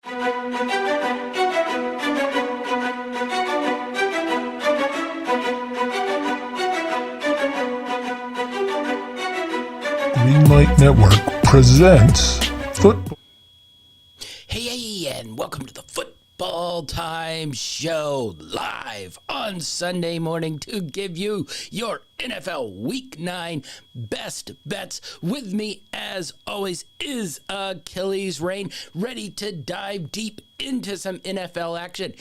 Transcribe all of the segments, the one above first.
Greenlightnetwork presents football. Hey, and welcome to the Football Time Show, live on Sunday morning to give you your NFL Week 9 best bets. With me, as always, is Achilles Reign, ready to dive deep into some NFL action.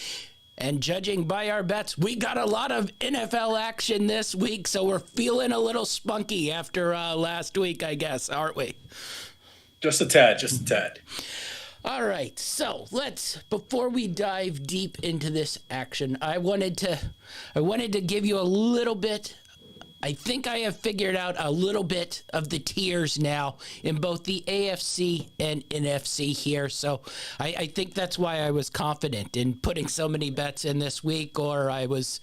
And judging by our bets, we got a lot of NFL action this week, so we're feeling a little spunky after last week, I guess, aren't we? Just a tad. All right, so before we dive deep into this action, I wanted to give you a little bit. I think I have figured out a little bit of the tiers now in both the AFC and NFC here. So I think that's why I was confident in putting so many bets in this week, or I was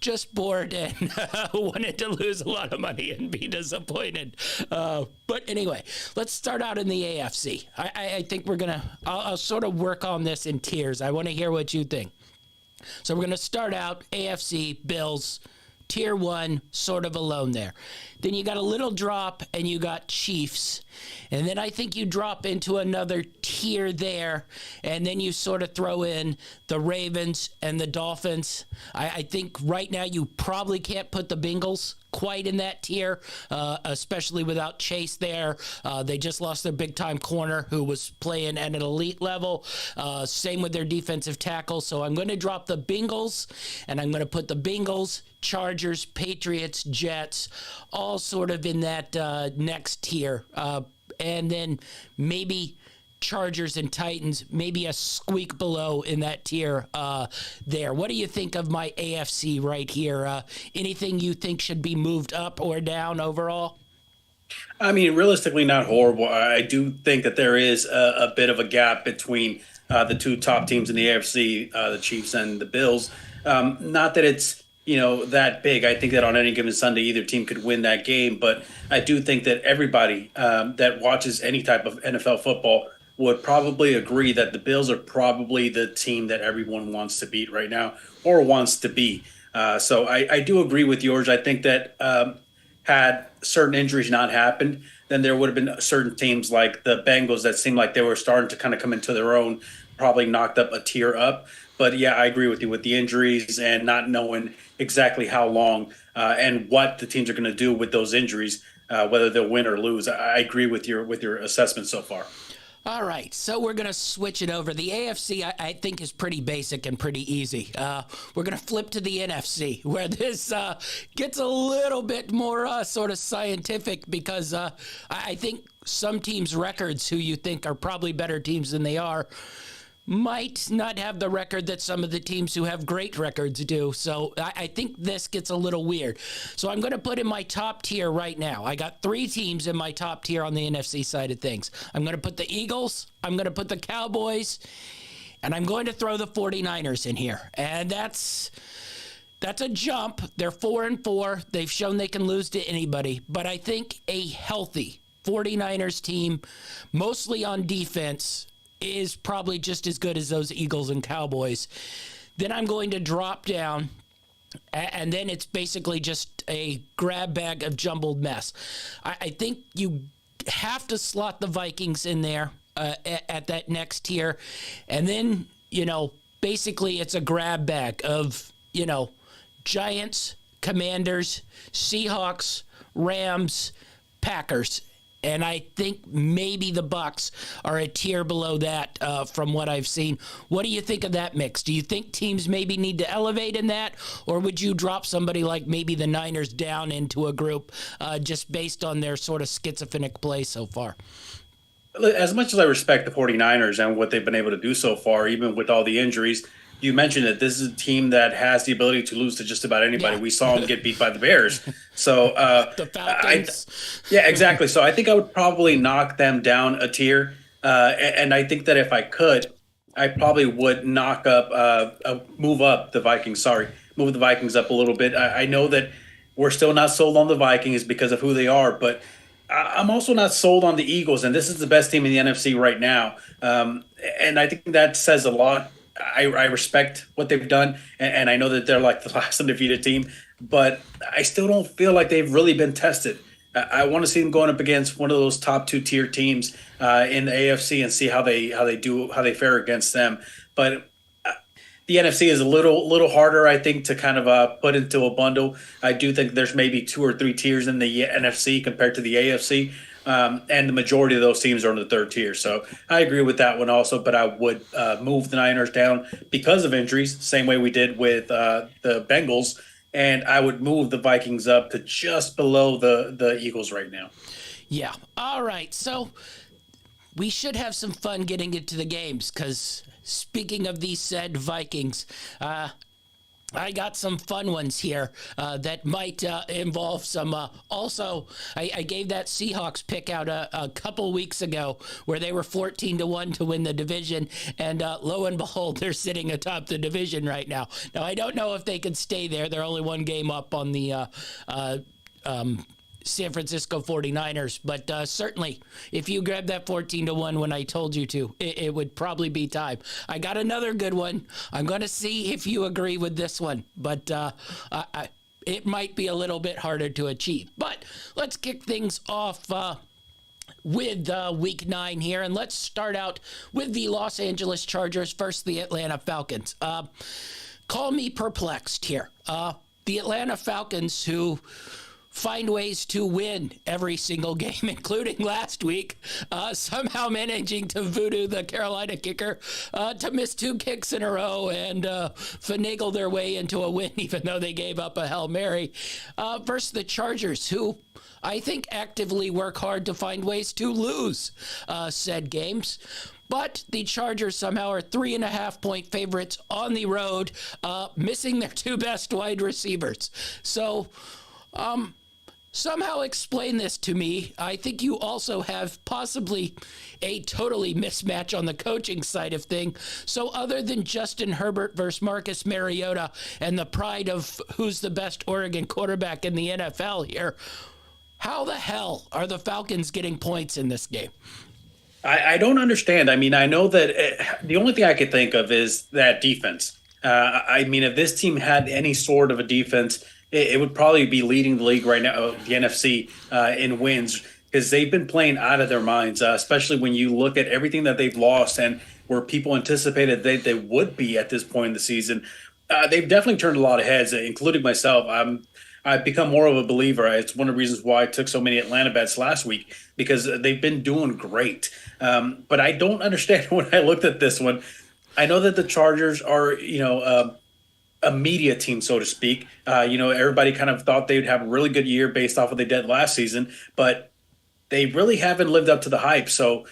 just bored and wanted to lose a lot of money and be disappointed. But anyway, let's start out in the AFC. I think I'll sort of work on this in tiers. I want to hear what you think. So we're going to start out AFC, Bills, Tier 1, sort of alone there. Then you got a little drop and you got Chiefs. And then I think you drop into another tier there. And then you sort of throw in the Ravens and the Dolphins. I think right now you probably can't put the Bengals quite in that tier, especially without Chase there. They just lost their big-time corner who was playing at an elite level. Same with their defensive tackle. So I'm going to drop the Bengals, and I'm going to put the Bengals, Chargers, Patriots, Jets, all sort of in that next tier. And then maybe Chargers and Titans, maybe a squeak below in that tier there. What do you think of my AFC right here? Anything you think should be moved up or down overall? I mean, realistically, not horrible. I do think that there is a bit of a gap between the two top teams in the AFC, the Chiefs and the Bills. Not that it's that big. I think that on any given Sunday, either team could win that game. But I do think that everybody that watches any type of NFL football would probably agree that the Bills are probably the team that everyone wants to beat right now or wants to be. So I do agree with yours. I think that had certain injuries not happened, then there would have been certain teams like the Bengals that seemed like they were starting to kind of come into their own, probably knocked up a tier up. But yeah, I agree with you with the injuries and not knowing exactly how long and what the teams are going to do with those injuries, whether they'll win or lose. I agree with your assessment so far. All right, so we're going to switch it over. The AFC, I think, is pretty basic and pretty easy. We're going to flip to the NFC, where this gets a little bit more sort of scientific, because I think some teams' records, who you think are probably better teams than they are, might not have the record that some of the teams who have great records do. So I think this gets a little weird. So I'm going to put in my top tier right now. I got 3 teams in my top tier on the NFC side of things. I'm going to put the Eagles, I'm going to put the Cowboys, and I'm going to throw the 49ers in here. And that's a jump. They're 4-4. They've shown they can lose to anybody. But I think a healthy 49ers team, mostly on defense, is probably just as good as those Eagles and Cowboys. Then I'm going to drop down, and then it's basically just a grab bag of jumbled mess. I think you have to slot the Vikings in there at that next tier. And then, basically it's a grab bag of, Giants, Commanders, Seahawks, Rams, Packers. And I think maybe the Bucs are a tier below that from what I've seen. What do you think of that mix? Do you think teams maybe need to elevate in that? Or would you drop somebody like maybe the Niners down into a group just based on their sort of schizophrenic play so far? As much as I respect the 49ers and what they've been able to do so far, even with all the injuries, you mentioned that this is a team that has the ability to lose to just about anybody. Yeah. We saw them get beat by the Bears. So the Falcons. Yeah, exactly. So I think I would probably knock them down a tier. And I think that if I could, I probably would move the Vikings up a little bit. I know that we're still not sold on the Vikings because of who they are, but I'm also not sold on the Eagles, and this is the best team in the NFC right now. And I think that says a lot. I respect what they've done, and I know that they're like the last undefeated team, but I still don't feel like they've really been tested. I want to see them going up against one of those top two tier teams in the AFC and see how they fare against them. But the NFC is a little harder, I think, to kind of put into a bundle. I do think there's maybe two or three tiers in the NFC compared to the AFC, and the majority of those teams are in the third tier. So I agree with that one also, but I would move the Niners down because of injuries, same way we did with the Bengals, and I would move the Vikings up to just below the Eagles right now. Yeah. All right. So we should have some fun getting into the games because speaking of these said Vikings, I got some fun ones here that might involve some. Also, I gave that Seahawks pick out a couple weeks ago where they were 14-1 to win the division, and lo and behold, they're sitting atop the division right now. Now, I don't know if they can stay there. They're only one game up on the San Francisco 49ers, but certainly if you grab that 14-1 when I told you to, it would probably be time. I got another good one. I'm going to see if you agree with this one, but it might be a little bit harder to achieve. But let's kick things off with week 9 here, and let's start out with the Los Angeles Chargers versus the Atlanta Falcons. Call me perplexed here. The Atlanta Falcons, who find ways to win every single game, including last week, somehow managing to voodoo the Carolina kicker to miss 2 kicks in a row and finagle their way into a win, even though they gave up a Hail Mary, versus the Chargers, who I think actively work hard to find ways to lose said games. But the Chargers somehow are 3.5-point favorites on the road, missing their 2 best wide receivers. So, somehow explain this to me. I think you also have possibly a totally mismatch on the coaching side of things. So other than Justin Herbert versus Marcus Mariota and the pride of who's the best Oregon quarterback in the NFL here, how the hell are the Falcons getting points in this game? I don't understand. I mean, I know that the only thing I could think of is that defense. I mean, if this team had any sort of a defense, it would probably be leading the league right now, the NFC, in wins, because they've been playing out of their minds, especially when you look at everything that they've lost and where people anticipated they would be at this point in the season. They've definitely turned a lot of heads, including myself. I've become more of a believer. It's one of the reasons why I took so many Atlanta bets last week, because they've been doing great. But I don't understand when I looked at this one. I know that the Chargers are, a media team, so to speak. Everybody kind of thought they'd have a really good year based off what they did last season, but they really haven't lived up to the hype. So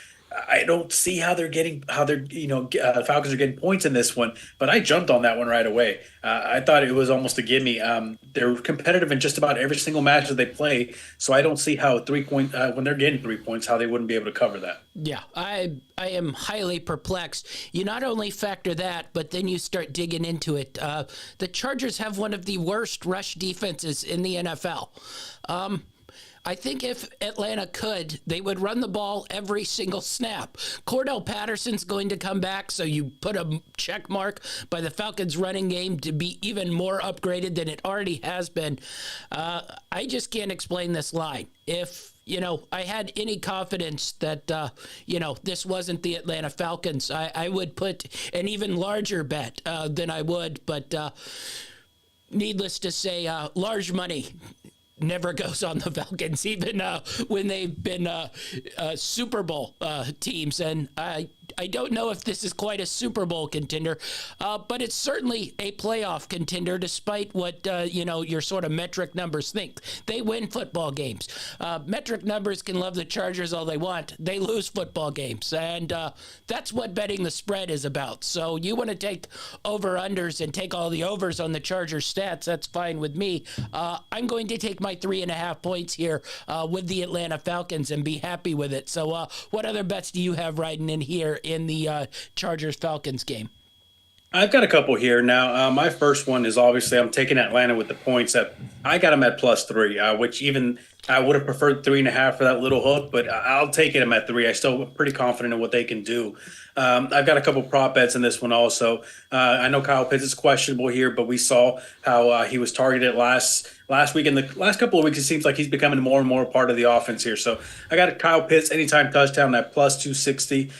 I don't see how Falcons are getting points in this one, but I jumped on that one right away. I thought it was almost a gimme. They're competitive in just about every single match that they play, so I don't see how when they're getting 3 points, how they wouldn't be able to cover that. Yeah, I am highly perplexed. You not only factor that, but then you start digging into it. The Chargers have one of the worst rush defenses in the NFL. I think if Atlanta could, they would run the ball every single snap. Cordell Patterson's going to come back, so you put a check mark by the Falcons' running game to be even more upgraded than it already has been. I just can't explain this line. If I had any confidence that, this wasn't the Atlanta Falcons, I would put an even larger bet than I would. But needless to say, large money never goes on the Falcons, even when they've been Super Bowl teams. And I don't know if this is quite a Super Bowl contender, but it's certainly a playoff contender, despite what, your sort of metric numbers think. They win football games. Metric numbers can love the Chargers all they want. They lose football games. And that's what betting the spread is about. So you want to take over-unders and take all the overs on the Chargers stats, that's fine with me. I'm going to take my 3.5 points here with the Atlanta Falcons and be happy with it. So what other bets do you have riding in here in the Chargers-Falcons game? I've got a couple here now. My first one is obviously I'm taking Atlanta with the points. I got them at +3, which even I would have preferred 3.5 for that little hook, but I'll take him at 3. I still pretty confident in what they can do. I've got a couple prop bets in this one also. I know Kyle Pitts is questionable here, but we saw how he was targeted last week. In the last couple of weeks, it seems like he's becoming more and more part of the offense here. So I got a Kyle Pitts anytime touchdown at plus 260.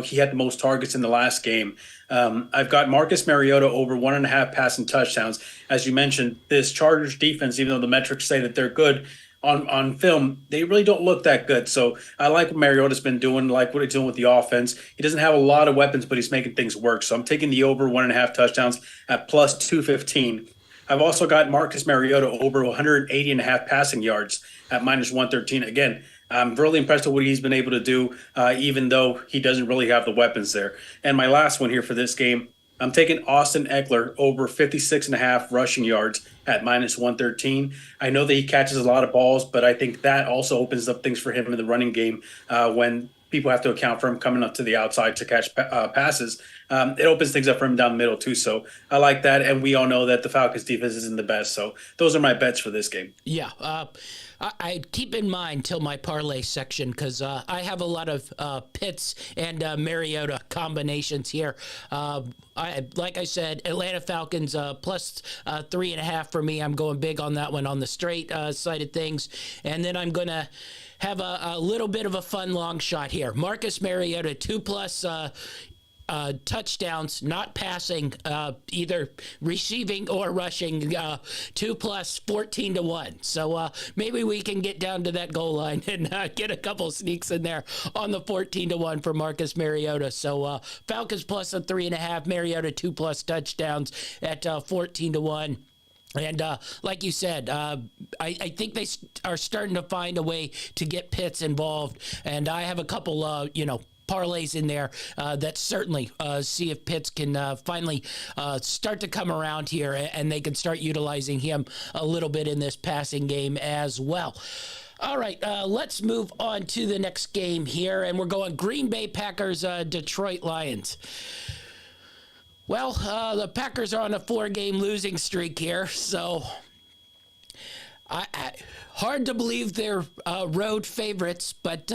He had the most targets in the last game. I've got Marcus Mariota over 1.5 passing touchdowns. As you mentioned, this Chargers defense, even though the metrics say that they're good, on film, they really don't look that good. So I like what Mariota's been doing, like what he's doing with the offense. He doesn't have a lot of weapons, but he's making things work. So I'm taking the over 1.5 touchdowns at plus 215. I've also got Marcus Mariota over 180.5 passing yards at minus 113. Again, I'm really impressed with what he's been able to do, even though he doesn't really have the weapons there. And my last one here for this game, I'm taking Austin Eckler over 56.5 rushing yards at minus 113. I know that he catches a lot of balls, but I think that also opens up things for him in the running game when people have to account for him coming up to the outside to catch passes. It opens things up for him down the middle too. So I like that. And we all know that the Falcons defense isn't the best. So those are my bets for this game. Yeah. I keep in mind till my parlay section because I have a lot of Pitts and Mariota combinations here. Like I said, Atlanta Falcons plus 3.5 for me. I'm going big on that one on the straight side of things. And then I'm going to have a little bit of a fun long shot here. Marcus Mariota, 2+ touchdowns, not passing, either receiving or rushing, 2+, 14-1. So maybe we can get down to that goal line and get a couple sneaks in there on the 14-1 for Marcus Mariota. So Falcons plus a 3.5, Mariota 2+ touchdowns at 14-1. And like you said, I think they are starting to find a way to get Pitts involved. And I have a couple, parlays in there that certainly see if Pitts can finally start to come around here and they can start utilizing him a little bit in this passing game as well. All right, let's move on to the next game here, and we're going Green Bay Packers, Detroit Lions. Well, the Packers are on a 4-game losing streak here, so hard to believe they're road favorites, but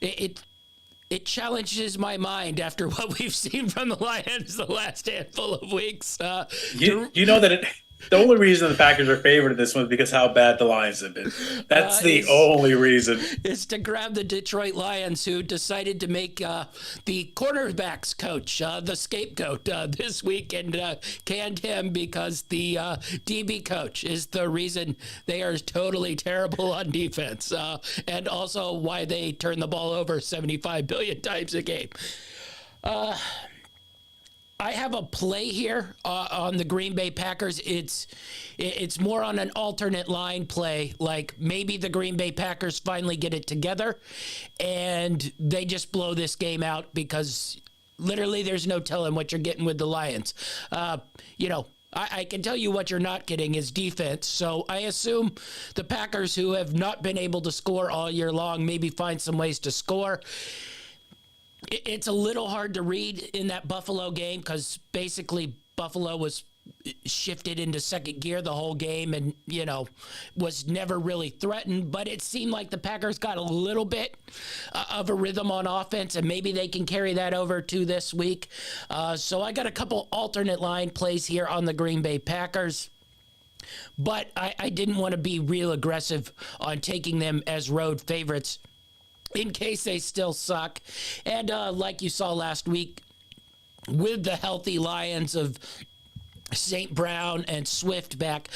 it challenges my mind after what we've seen from the Lions the last handful of weeks. You know that the only reason the Packers are favored in this one is because how bad the Lions have been. That's the only reason. Is to grab the Detroit Lions, who decided to make the cornerbacks coach the scapegoat this week and canned him because the DB coach is the reason they are totally terrible on defense, and also why they turn the ball over 75 billion times a game. I have a play here on the Green Bay Packers. It's more on an alternate line play, like maybe the Green Bay Packers finally get it together and they just blow this game out because literally there's no telling what you're getting with the Lions. I can tell you what you're not getting is defense. So I assume the Packers, who have not been able to score all year long, maybe find some ways to score. It's a little hard to read in that Buffalo game because basically Buffalo was shifted into second gear the whole game and, was never really threatened. But it seemed like the Packers got a little bit of a rhythm on offense, and maybe they can carry that over to this week. So I got a couple alternate line plays here on the Green Bay Packers. But I didn't want to be real aggressive on taking them as road favorites in case they still suck. And like you saw last week with the healthy Lions of St. Brown and Swift back,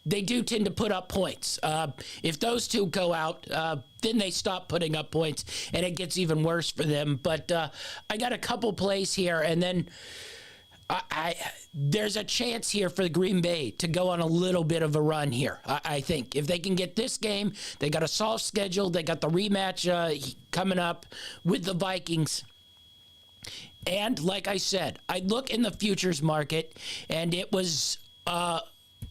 they do tend to put up points. If those two go out, then they stop putting up points, and it gets even worse for them. But I got a couple plays here, and then there's a chance here for Green Bay to go on a little bit of a run here. I think if they can get this game, they got a soft schedule. They got the rematch coming up with the Vikings. And like I said, I look in the futures market, and it was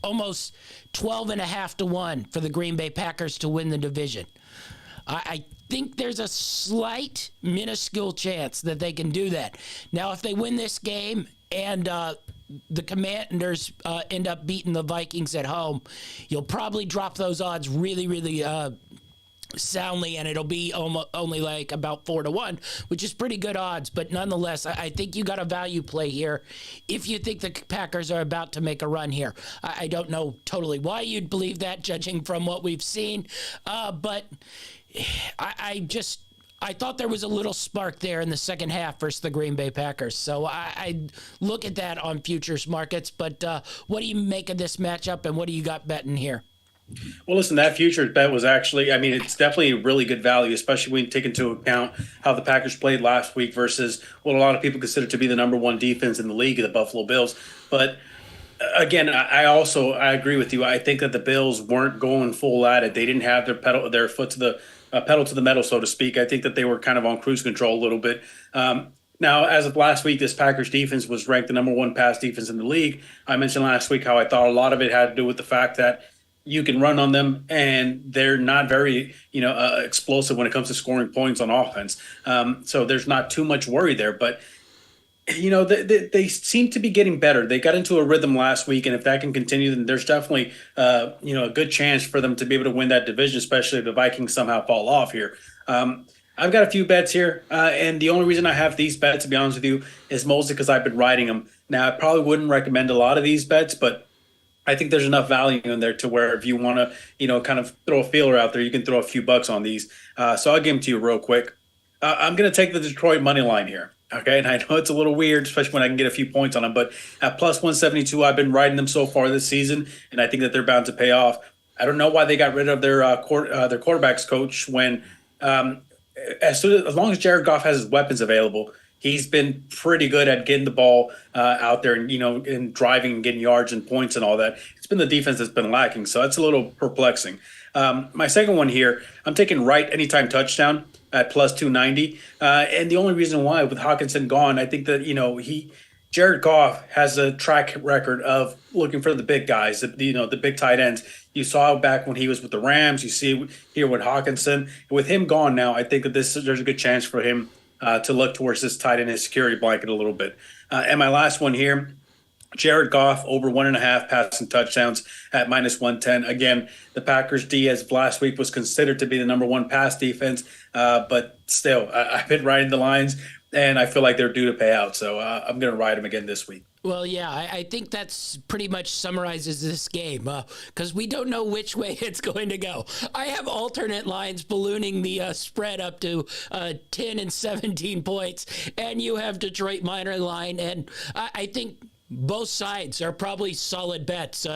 almost 12.5-1 for the Green Bay Packers to win the division. I think there's a minuscule chance that they can do that. Now, if they win this game and the Commanders end up beating the Vikings at home, you'll probably drop those odds really, really soundly, and it'll be only like about 4-1, which is pretty good odds. But nonetheless, I think you got a value play here if you think the Packers are about to make a run here. I don't know totally why you'd believe that, judging from what we've seen, but I thought there was a little spark there in the second half versus the Green Bay Packers. So I look at that on futures markets. But what do you make of this matchup, and what do you got betting here? Well, listen, that futures bet was actually, I mean, it's definitely a really good value, especially when you take into account how the Packers played last week versus what a lot of people consider to be the number one defense in the league, the Buffalo Bills. But again, I agree with you. I think that the Bills weren't going full at it. They didn't have their foot to the pedal to the metal, so to speak. I think that they were kind of on cruise control a little bit. Now, as of last week, this Packers defense was ranked the number one pass defense in the league. I mentioned last week how I thought a lot of it had to do with the fact that you can run on them, and they're not very, explosive when it comes to scoring points on offense. So there's not too much worry there. But, they seem to be getting better. They got into a rhythm last week, and if that can continue, then there's definitely, a good chance for them to be able to win that division, especially if the Vikings somehow fall off here. I've got a few bets here, and the only reason I have these bets, to be honest with you, is mostly because I've been riding them. Now, I probably wouldn't recommend a lot of these bets, but I think there's enough value in there to where if you want to, kind of throw a feeler out there, you can throw a few bucks on these. So I'll give them to you real quick. I'm going to take the Detroit money line here. Okay, and I know it's a little weird, especially when I can get a few points on them, but at plus 172, I've been riding them so far this season, and I think that they're bound to pay off. I don't know why they got rid of their quarterbacks coach when, as long as Jared Goff has his weapons available, he's been pretty good at getting the ball out there and, and driving and getting yards and points and all that. It's been the defense that's been lacking, so that's a little perplexing. My second one here, I'm taking Wright anytime touchdown at plus 290. And the only reason why, with Hawkinson gone, I think that, Jared Goff has a track record of looking for the big guys, the big tight ends. You saw back when he was with the Rams. You see here with Hawkinson. With him gone now, I think that there's a good chance for him to look towards this tight end, his security blanket a little bit. And my last one here, Jared Goff over 1.5 passing touchdowns at minus 110. Again, the Packers D as of last week was considered to be the number one pass defense, but still, I've been riding the lines, and I feel like they're due to pay out. So I'm going to ride them again this week. Well, yeah, I think that's pretty much summarizes this game because we don't know which way it's going to go. I have alternate lines ballooning the spread up to 10 and 17 points, and you have Detroit minor line, and I think both sides are probably solid bets,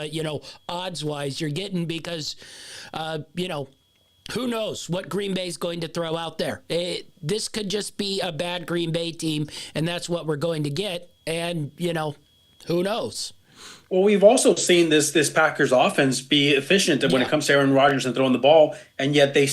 odds-wise you're getting because, who knows what Green Bay's going to throw out there. This could just be a bad Green Bay team, and that's what we're going to get. And, who knows? Well, we've also seen this Packers offense be efficient when it comes to Aaron Rodgers and throwing the ball, and yet they're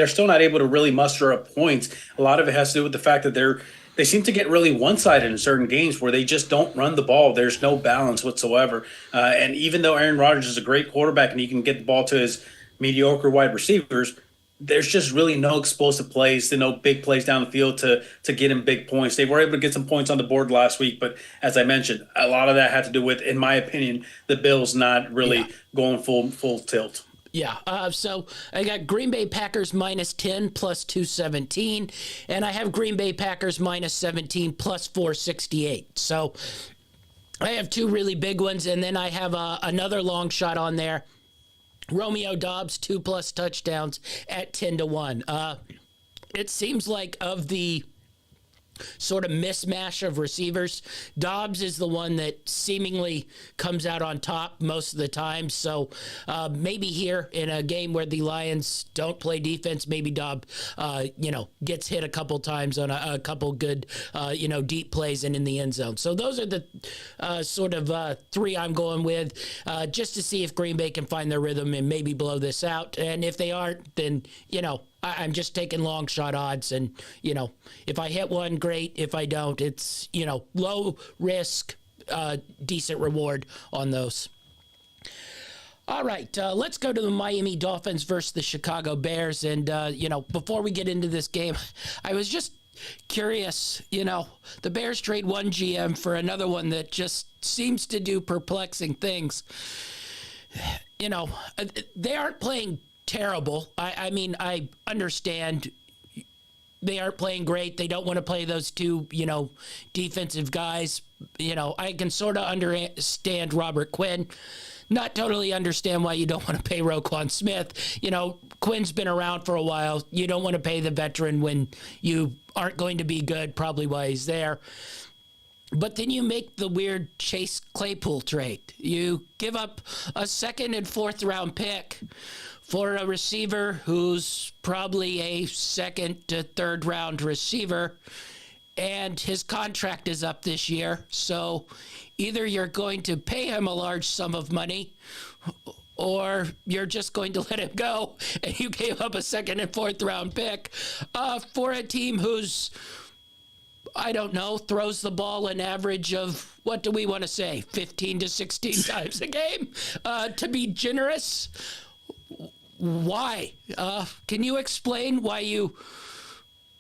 still not able to really muster up points. A lot of it has to do with the fact that they seem to get really one-sided in certain games where they just don't run the ball. There's no balance whatsoever. And even though Aaron Rodgers is a great quarterback and he can get the ball to his mediocre wide receivers, there's just really no explosive plays, no big plays down the field to get him big points. They were able to get some points on the board last week, but as I mentioned, a lot of that had to do with, in my opinion, the Bills not really going full tilt. Yeah, so I got Green Bay Packers minus 10 plus 217, and I have Green Bay Packers minus 17 plus 468. So I have two really big ones, and then I have another long shot on there. Romeo Doubs, 2+ touchdowns at 10-1. It seems like of the sort of mismatch of receivers, Doubs is the one that seemingly comes out on top most of the time. So maybe here in a game where the Lions don't play defense, maybe Doubs, gets hit a couple times on a couple good, deep plays and in the end zone. So those are the sort of three I'm going with, just to see if Green Bay can find their rhythm and maybe blow this out. And if they aren't, then, I'm just taking long shot odds, and if I hit one, great. If I don't, it's low risk, decent reward on those. All right, let's go to the Miami Dolphins versus the Chicago Bears. And before we get into this game, I was just curious, the Bears trade one GM for another one that just seems to do perplexing things. They aren't playing terrible. I mean, I understand they aren't playing great. They don't want to play those two, defensive guys. I can sort of understand Robert Quinn. Not totally understand why you don't want to pay Roquan Smith. Quinn's been around for a while. You don't want to pay the veteran when you aren't going to be good, probably why he's there. But then you make the weird Chase Claypool trade. You give up a second and fourth round pick for a receiver who's probably a second to third round receiver, and his contract is up this year. So either you're going to pay him a large sum of money or you're just going to let him go, and you gave up a second and fourth round pick for a team who's, I don't know, throws the ball an average of, what do we want to say, 15 to 16 times a game? To be generous, why? Can you explain why you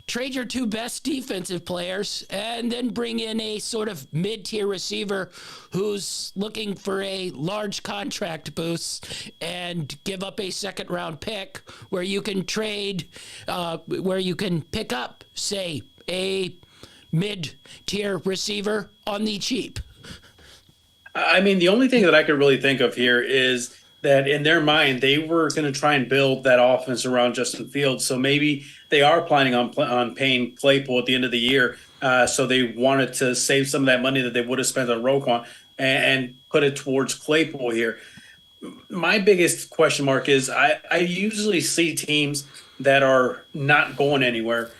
trade your two best defensive players and then bring in a sort of mid-tier receiver who's looking for a large contract boost and give up a second-round pick where you can trade, where you can pick up, say, a mid-tier receiver on the cheap? I mean, the only thing that I could really think of here is that in their mind, they were going to try and build that offense around Justin Fields. So maybe they are planning on paying Claypool at the end of the year. So they wanted to save some of that money that they would have spent on Roquan and put it towards Claypool here. My biggest question mark is I usually see teams that are not going anywhere.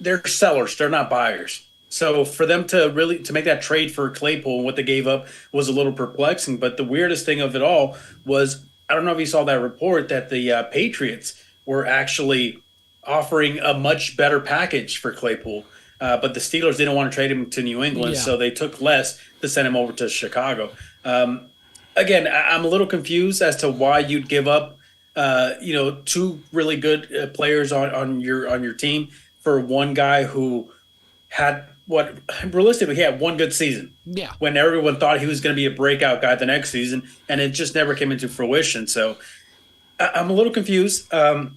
They're sellers. They're not buyers. So for them to make that trade for Claypool and what they gave up was a little perplexing. But the weirdest thing of it all was, I don't know if you saw that report, that the Patriots were actually offering a much better package for Claypool. But the Steelers didn't want to trade him to New England, so they took less to send him over to Chicago. Again, I'm a little confused as to why you'd give up, two really good players on your team for one guy who had realistically he had one good season. Yeah. When everyone thought he was going to be a breakout guy the next season, and it just never came into fruition. So I'm a little confused. But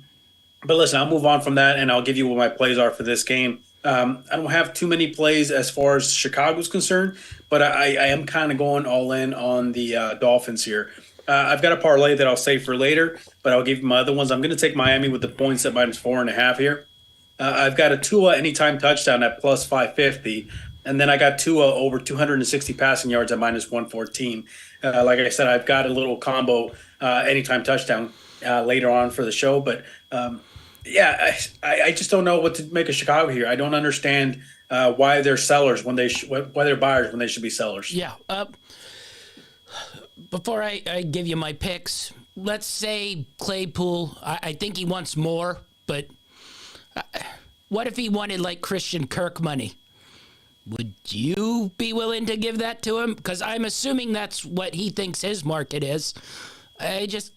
listen, I'll move on from that, and I'll give you what my plays are for this game. I don't have too many plays as far as Chicago's concerned, but I am kind of going all in on the Dolphins here. I've got a parlay that I'll save for later, but I'll give you my other ones. I'm going to take Miami with the points at -4.5 here. I've got a Tua anytime touchdown at plus 550, and then I got Tua over 260 passing yards at -114. Like I said, I've got a little combo anytime touchdown later on for the show, but I just don't know what to make of Chicago here. I don't understand why they're sellers when why they're buyers when they should be sellers. Yeah. Before I give you my picks, let's say Claypool, I think he wants more, but what if he wanted like Christian Kirk money? Would you be willing to give that to him? Because I'm assuming that's what he thinks his market is. It's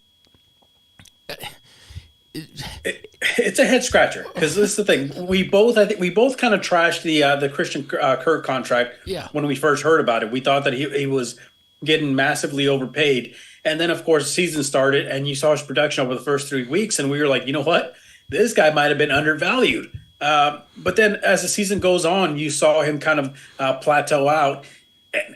a head scratcher because this is the thing. I think we both kind of trashed the Christian Kirk contract when we first heard about it. We thought that he was getting massively overpaid, and then of course the season started, and you saw his production over the first 3 weeks, and we were like, you know what? This guy might have been undervalued. But then as the season goes on, you saw him kind of plateau out. And,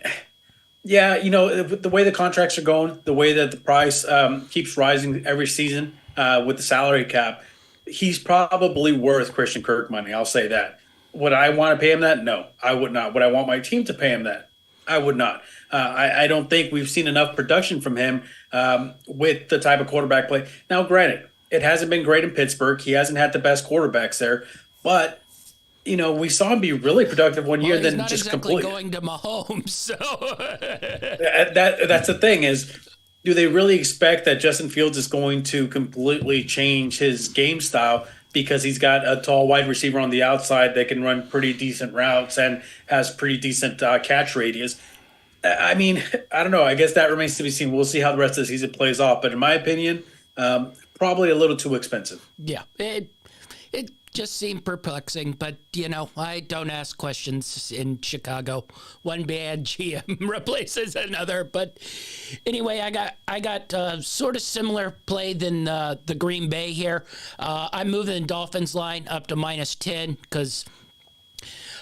the way the contracts are going, the way that the price keeps rising every season with the salary cap, he's probably worth Christian Kirk money. I'll say that. Would I want to pay him that? No, I would not. Would I want my team to pay him that? I would not. I don't think we've seen enough production from him with the type of quarterback play. Now, granted, it hasn't been great in Pittsburgh. He hasn't had the best quarterbacks there, but we saw him be really productive one year, then just completely going to Mahomes. So that's the thing is, do they really expect that Justin Fields is going to completely change his game style because he's got a tall wide receiver on the outside that can run pretty decent routes and has pretty decent catch radius? I mean, I don't know. I guess that remains to be seen. We'll see how the rest of the season plays off. But in my opinion, probably a little too expensive. Yeah, it just seemed perplexing, but I don't ask questions in Chicago. One bad GM replaces another, but anyway, I got sort of similar play than the Green Bay here. I'm moving the Dolphins line up to -10 because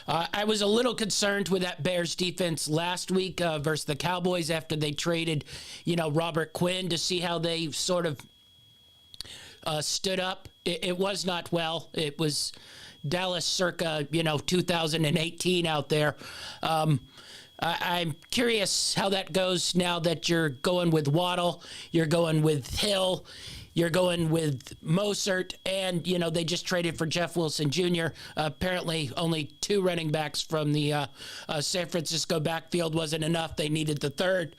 I was a little concerned with that Bears defense last week versus the Cowboys after they traded, Robert Quinn, to see how they sort of stood up. It was not well. It was Dallas circa, 2018 out there. I'm curious how that goes now that you're going with Waddle, you're going with Hill, you're going with Mostert, and, they just traded for Jeff Wilson Jr. Apparently only 2 running backs from the San Francisco backfield wasn't enough. They needed the third.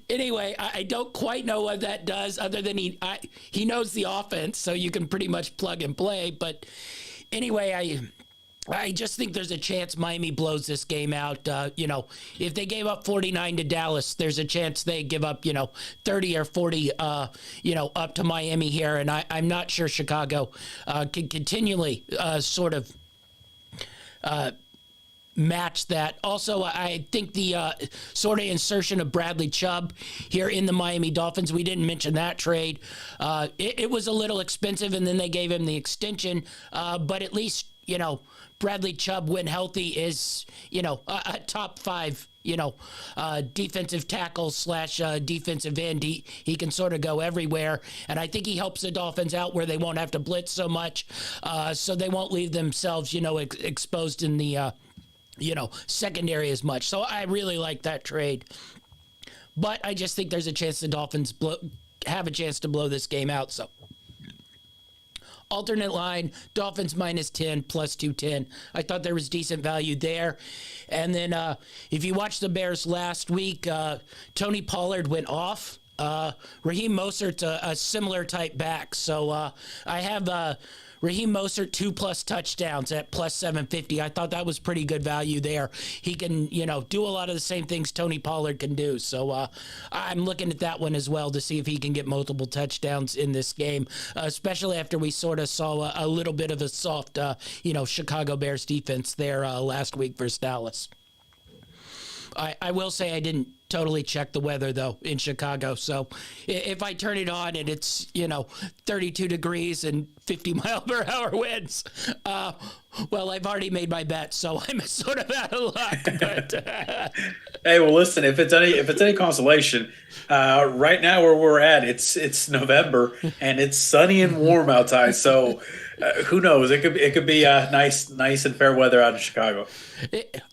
Anyway, I don't quite know what that does other than he knows the offense, so you can pretty much plug and play. But anyway, I just think there's a chance Miami blows this game out. If they gave up 49 to Dallas, there's a chance they give up, 30 or 40, up to Miami here. And I'm not sure Chicago can continually sort of match that. Also, I think the sort of insertion of Bradley Chubb here in the Miami Dolphins, we didn't mention that trade. It was a little expensive, and then they gave him the extension. But at least, Bradley Chubb, when healthy, is, a top 5, defensive tackle / defensive end. He can sort of go everywhere. And I think he helps the Dolphins out where they won't have to blitz so much. So they won't leave themselves, exposed in the, secondary as much. So I really like that trade. But I just think there's a chance the Dolphins have a chance to blow this game out. So alternate line, Dolphins -10, +210. I thought there was decent value there. And then if you watched the Bears last week, Tony Pollard went off. Raheem Mostert's a similar type back. So I have Raheem Mostert 2+ touchdowns at +750. I thought that was pretty good value there. He can, do a lot of the same things Tony Pollard can do. So I'm looking at that one as well to see if he can get multiple touchdowns in this game, especially after we sort of saw a little bit of a soft, Chicago Bears defense there last week versus Dallas. I will say I didn't totally check the weather, though, in Chicago. So if I turn it on and it's, 32 degrees and 50-mile-per-hour winds, well, I've already made my bet, so I'm sort of out of luck. But, hey, well, listen, if it's any consolation, right now where we're at, it's November and it's sunny and warm outside. So who knows? It could be nice and fair weather out in Chicago.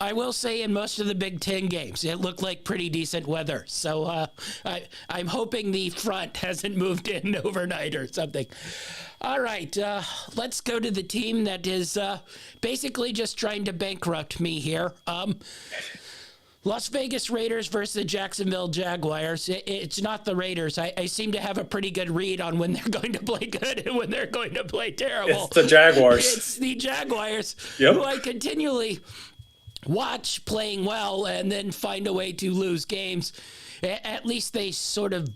I will say in most of the Big Ten games, it looked like pretty decent weather. So I'm hoping the front hasn't moved in overnight or something. All right, let's go to the team that is basically just trying to bankrupt me here. Las Vegas Raiders versus the Jacksonville Jaguars. It's not the Raiders. I seem to have a pretty good read on when they're going to play good and when they're going to play terrible. It's the Jaguars. It's the Jaguars, yep, who I continually watch playing well and then find a way to lose games. At least they sort of,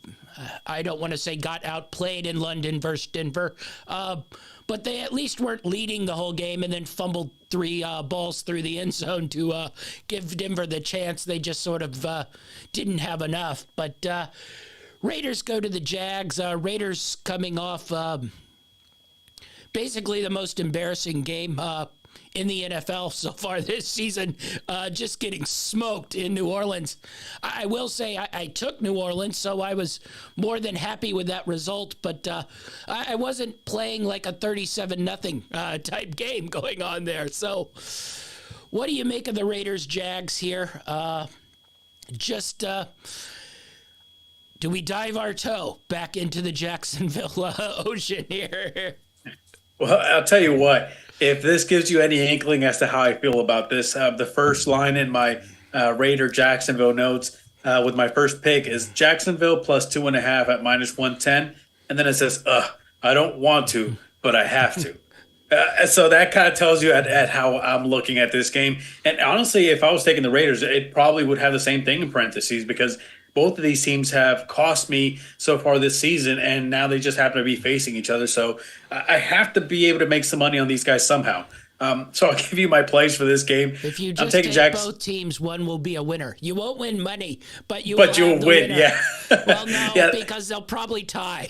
I don't want to say got outplayed in London versus Denver, but they at least weren't leading the whole game and then fumbled 3 balls through the end zone to give Denver the chance. They just sort of didn't have enough. But Raiders go to the Jags. Raiders coming off basically the most embarrassing game in the NFL so far this season, just getting smoked in New Orleans. I will say I took New Orleans, so I was more than happy with that result, but I wasn't playing like a 37-0 type game going on there. So what do you make of the Raiders-Jags here? Do we dive our toe back into the Jacksonville Ocean here? Well, I'll tell you what, if this gives you any inkling as to how I feel about this, the first line in my Raider Jacksonville notes with my first pick is Jacksonville +2.5 at -110. And then it says, I don't want to, but I have to. So that kind of tells you at how I'm looking at this game. And honestly, if I was taking the Raiders, it probably would have the same thing in parentheses because both of these teams have cost me so far this season, and now they just happen to be facing each other. So I have to be able to make some money on these guys somehow. So I'll give you my plays for this game. If you I'm just taking take Jacks. both teams, one will be a winner. You won't win money, but you But will you'll have the win, winner. yeah. Well, no, Yeah. because they'll probably tie.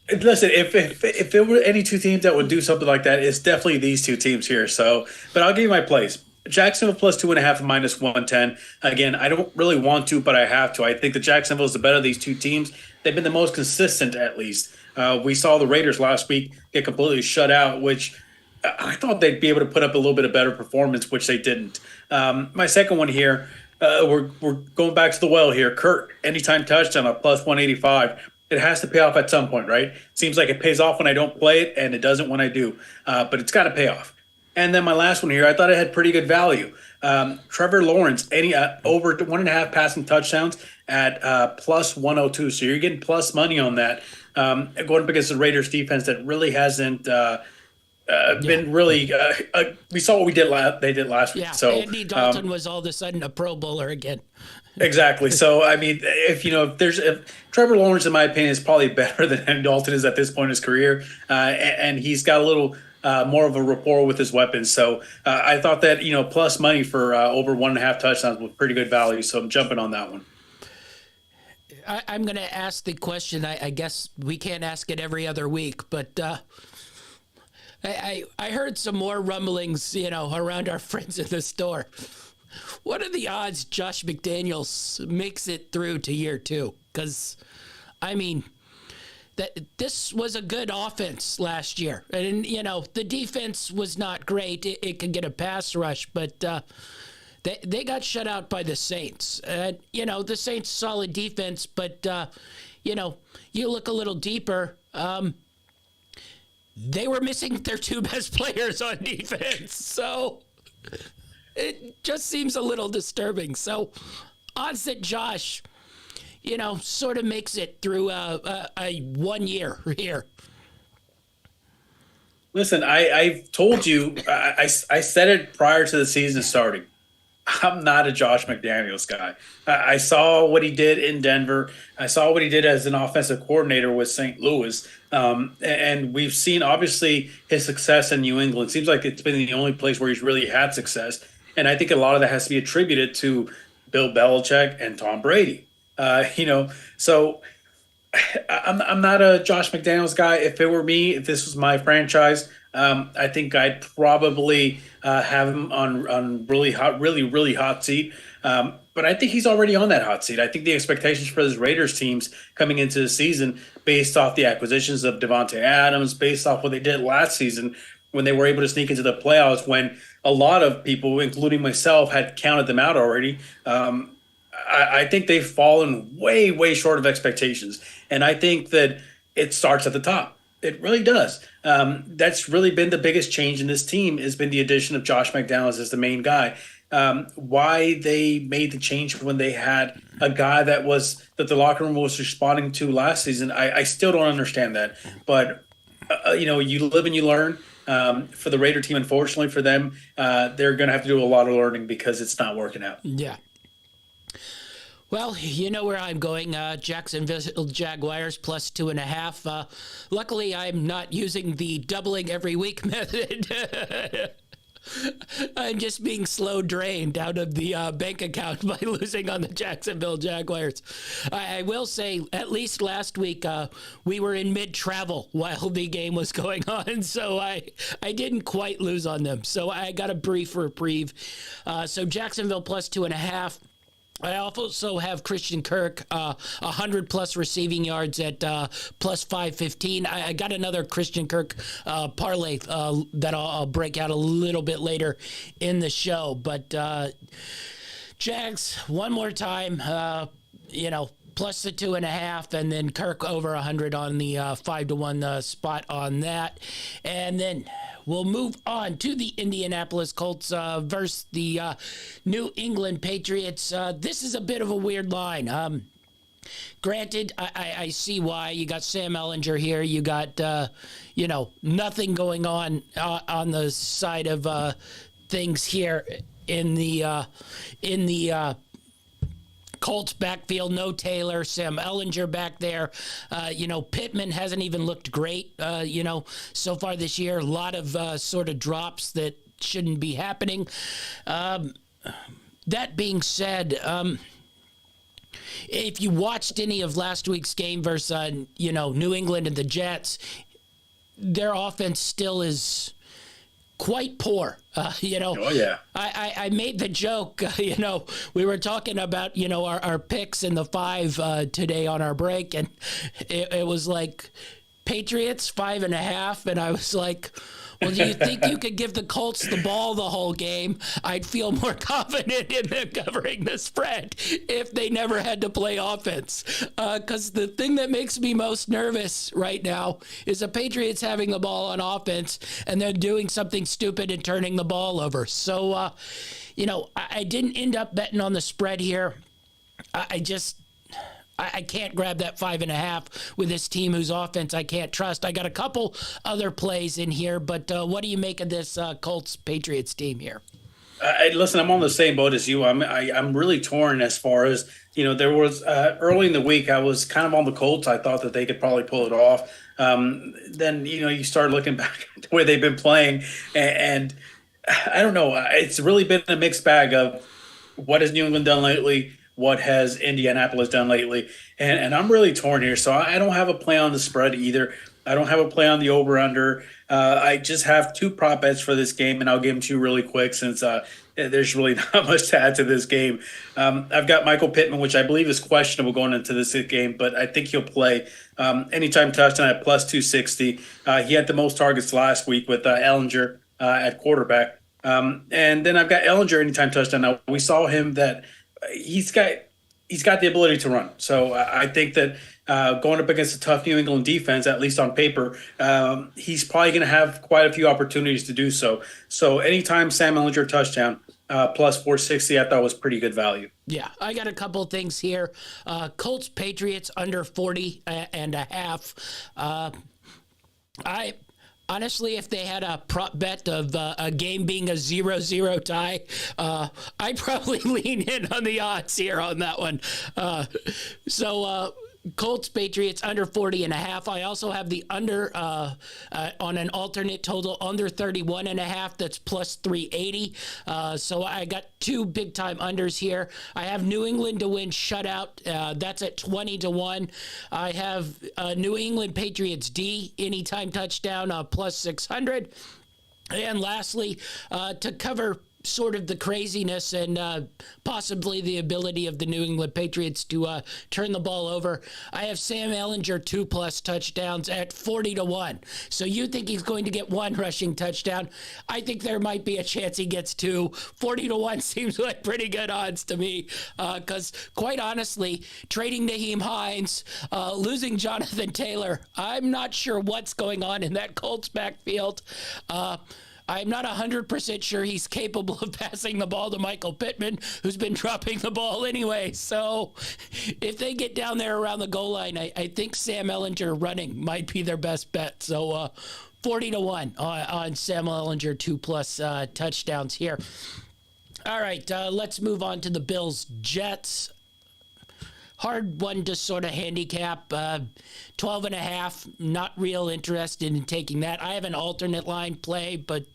Listen, if there were any two teams that would do something like that, it's definitely these two teams here. So, but I'll give you my plays. Jacksonville plus 2.5 and minus 110. Again, I don't really want to, but I have to. I think that Jacksonville is the better of these two teams. They've been the most consistent, at least. We saw the Raiders last week get completely shut out, which I thought they'd be able to put up a little bit of better performance, which they didn't. My second one here, we're going back to the well here. Kirk, anytime touchdown at plus 185. It has to pay off at some point, right? Seems like it pays off when I don't play it, and it doesn't when I do. But it's got to pay off. And then my last one here, I thought it had pretty good value. Trevor Lawrence, any over 1.5 passing touchdowns at plus 102. So you're getting plus money on that. Going up against the Raiders defense that really hasn't been really. We saw what they did last week. Yeah, So Andy Dalton was all of a sudden a Pro Bowler again. Exactly. So, I mean, if Trevor Lawrence, in my opinion, is probably better than Andy Dalton is at this point in his career, and he's got a little more of a rapport with his weapons. So, I thought that plus money for over 1.5 touchdowns was pretty good value. So, I'm jumping on that one. I'm going to ask the question. I guess we can't ask it every other week, but I heard some more rumblings, around our friends in the store. What are the odds Josh McDaniels makes it through to year 2? Because, I mean, this was a good offense last year. And, the defense was not great. It could get a pass rush, but they got shut out by the Saints. The Saints, solid defense, but, you look a little deeper. They were missing their two best players on defense. So it just seems a little disturbing. So odds that Josh, sort of makes it through a 1 year here. Listen, I've told you, I said it prior to the season starting. I'm not a Josh McDaniels guy. I saw what he did in Denver. I saw what he did as an offensive coordinator with St. Louis. And we've seen, obviously, his success in New England. Seems like it's been the only place where he's really had success. And I think a lot of that has to be attributed to Bill Belichick and Tom Brady. So I'm not a Josh McDaniels guy. If it were me, if this was my franchise, I think I'd probably have him on really hot seat. But I think he's already on that hot seat. I think the expectations for this Raiders teams coming into the season, based off the acquisitions of Devontae Adams, based off what they did last season when they were able to sneak into the playoffs, when a lot of people, including myself, had counted them out already. I think they've fallen way, way short of expectations. And I think that it starts at the top. It really does. That's really been the biggest change in this team, has been the addition of Josh McDaniels as the main guy. Why they made the change when they had a guy that the locker room was responding to last season, I still don't understand that. But, you live and you learn. For the Raider team, unfortunately for them, they're going to have to do a lot of learning because it's not working out. Yeah. Well, you know where I'm going. Jacksonville Jaguars plus 2.5. Luckily, I'm not using the doubling every week method. I'm just being slow drained out of the bank account by losing on the Jacksonville Jaguars. I will say, at least last week, we were in mid-travel while the game was going on, so I didn't quite lose on them. So I got a brief reprieve. So Jacksonville plus 2.5. I also have Christian Kirk, 100-plus receiving yards at plus 515. I got another Christian Kirk parlay that I'll break out a little bit later in the show. But Jags, one more time, plus the 2.5, and then Kirk over 100 on the 5-1 spot on that. And then we'll move on to the Indianapolis Colts versus the New England Patriots. This is a bit of a weird line. Granted, I see why. You got Sam Ellinger here. You got, nothing going on the side of things here in the Colts backfield, no Taylor, Sam Ellinger back there. Pittman hasn't even looked great, so far this year. A lot of sort of drops that shouldn't be happening. That being said, if you watched any of last week's game versus, New England and the Jets, their offense still is quite poor. Oh, yeah. I made the joke, we were talking about, our picks in the 5 today on our break, and it was like Patriots 5.5, and I was like, well, do you think you could give the Colts the ball the whole game? I'd feel more confident in them covering the spread if they never had to play offense. Because the thing that makes me most nervous right now is the Patriots having the ball on offense and then doing something stupid and turning the ball over. So, I didn't end up betting on the spread here. I can't grab that 5.5 with this team whose offense I can't trust. I got a couple other plays in here, but what do you make of this Colts-Patriots team here? Listen, I'm on the same boat as you. I'm really torn as far as, there was early in the week, I was kind of on the Colts. I thought that they could probably pull it off. Then, you start looking back at the way they've been playing, and I don't know. It's really been a mixed bag of what has New England done lately, what has Indianapolis done lately, and I'm really torn here. So I don't have a play on the spread either. I don't have a play on the over-under. I just have 2 prop bets for this game, and I'll give them to you really quick since there's really not much to add to this game. I've got Michael Pittman, which I believe is questionable going into this game, but I think he'll play. Anytime touchdown at plus 260. He had the most targets last week with Ellinger at quarterback. And then I've got Ellinger anytime touchdown. Now, we saw him that he's got the ability to run. So I think that going up against a tough New England defense, at least on paper, he's probably going to have quite a few opportunities to do so. So anytime Sam Ellinger touchdown, plus 460, I thought was pretty good value. Yeah, I got a couple things here. Colts Patriots under 40.5. Honestly, if they had a prop bet of a game being a 0-0 tie, I'd probably lean in on the odds here on that one. Colts Patriots under 40.5. I also have the under on an alternate total under 31.5. That's plus 380. So I got 2 big time unders here. I have New England to win shutout. That's at 20-1. I have New England Patriots D anytime touchdown plus 600. And lastly, to cover sort of the craziness and possibly the ability of the New England Patriots to turn the ball over, I have Sam Ellinger 2+ touchdowns at 40-1. So you think he's going to get 1 rushing touchdown? I think there might be a chance he gets 2. 40-1 seems like pretty good odds to me, because quite honestly, trading Naheem Hines, losing Jonathan Taylor, I'm not sure what's going on in that Colts backfield. I'm not 100% sure he's capable of passing the ball to Michael Pittman, who's been dropping the ball anyway. So if they get down there around the goal line, I think Sam Ellinger running might be their best bet. So 40-1 on Sam Ellinger 2+ touchdowns here. All right, let's move on to the Bills-Jets. Hard one to sort of handicap. 12.5, not real interested in taking that. I have an alternate line play, but,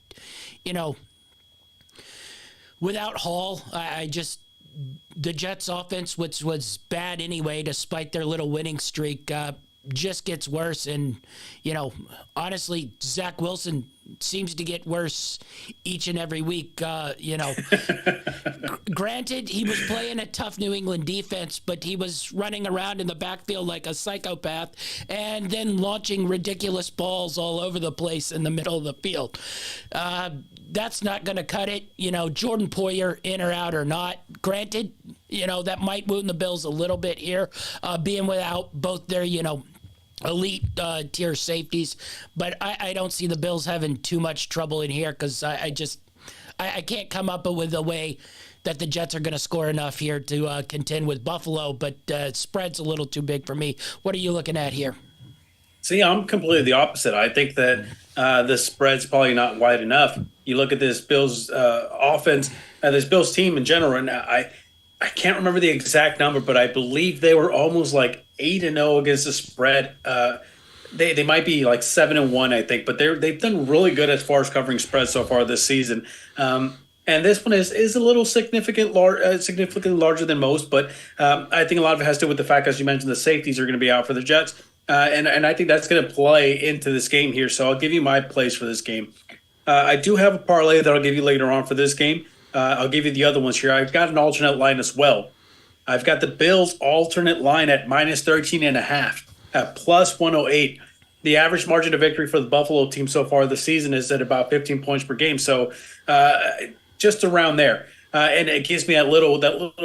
without Hall, the Jets offense, which was bad anyway, despite their little winning streak, just gets worse. And, honestly, Zach Wilson seems to get worse each and every week. Granted, he was playing a tough New England defense, but he was running around in the backfield like a psychopath and then launching ridiculous balls all over the place in the middle of the field. That's not going to cut it. Jordan Poyer, in or out or not. Granted, that might wound the Bills a little bit here, being without both their, elite tier safeties, but I don't see the Bills having too much trouble in here because I can't come up with a way that the Jets are going to score enough here to contend with Buffalo, but spread's a little too big for me. What are you looking at here? See, I'm completely the opposite. I think that the spread's probably not wide enough. You look at this Bills offense, this Bills team in general, and I can't remember the exact number, but I believe they were almost like 8-0 against the spread. They might be like 7-1, I think, but they've done really good as far as covering spreads so far this season. And this one is a little significantly larger than most, but I think a lot of it has to do with the fact, as you mentioned, the safeties are going to be out for the Jets, and I think that's going to play into this game here. So I'll give you my plays for this game. I do have a parlay that I'll give you later on for this game. I'll give you the other ones here. I've got an alternate line as well. I've got the Bills alternate line at minus 13.5 at plus 108. The average margin of victory for the Buffalo team so far this season is at about 15 points per game. So just around there. And it gives me that little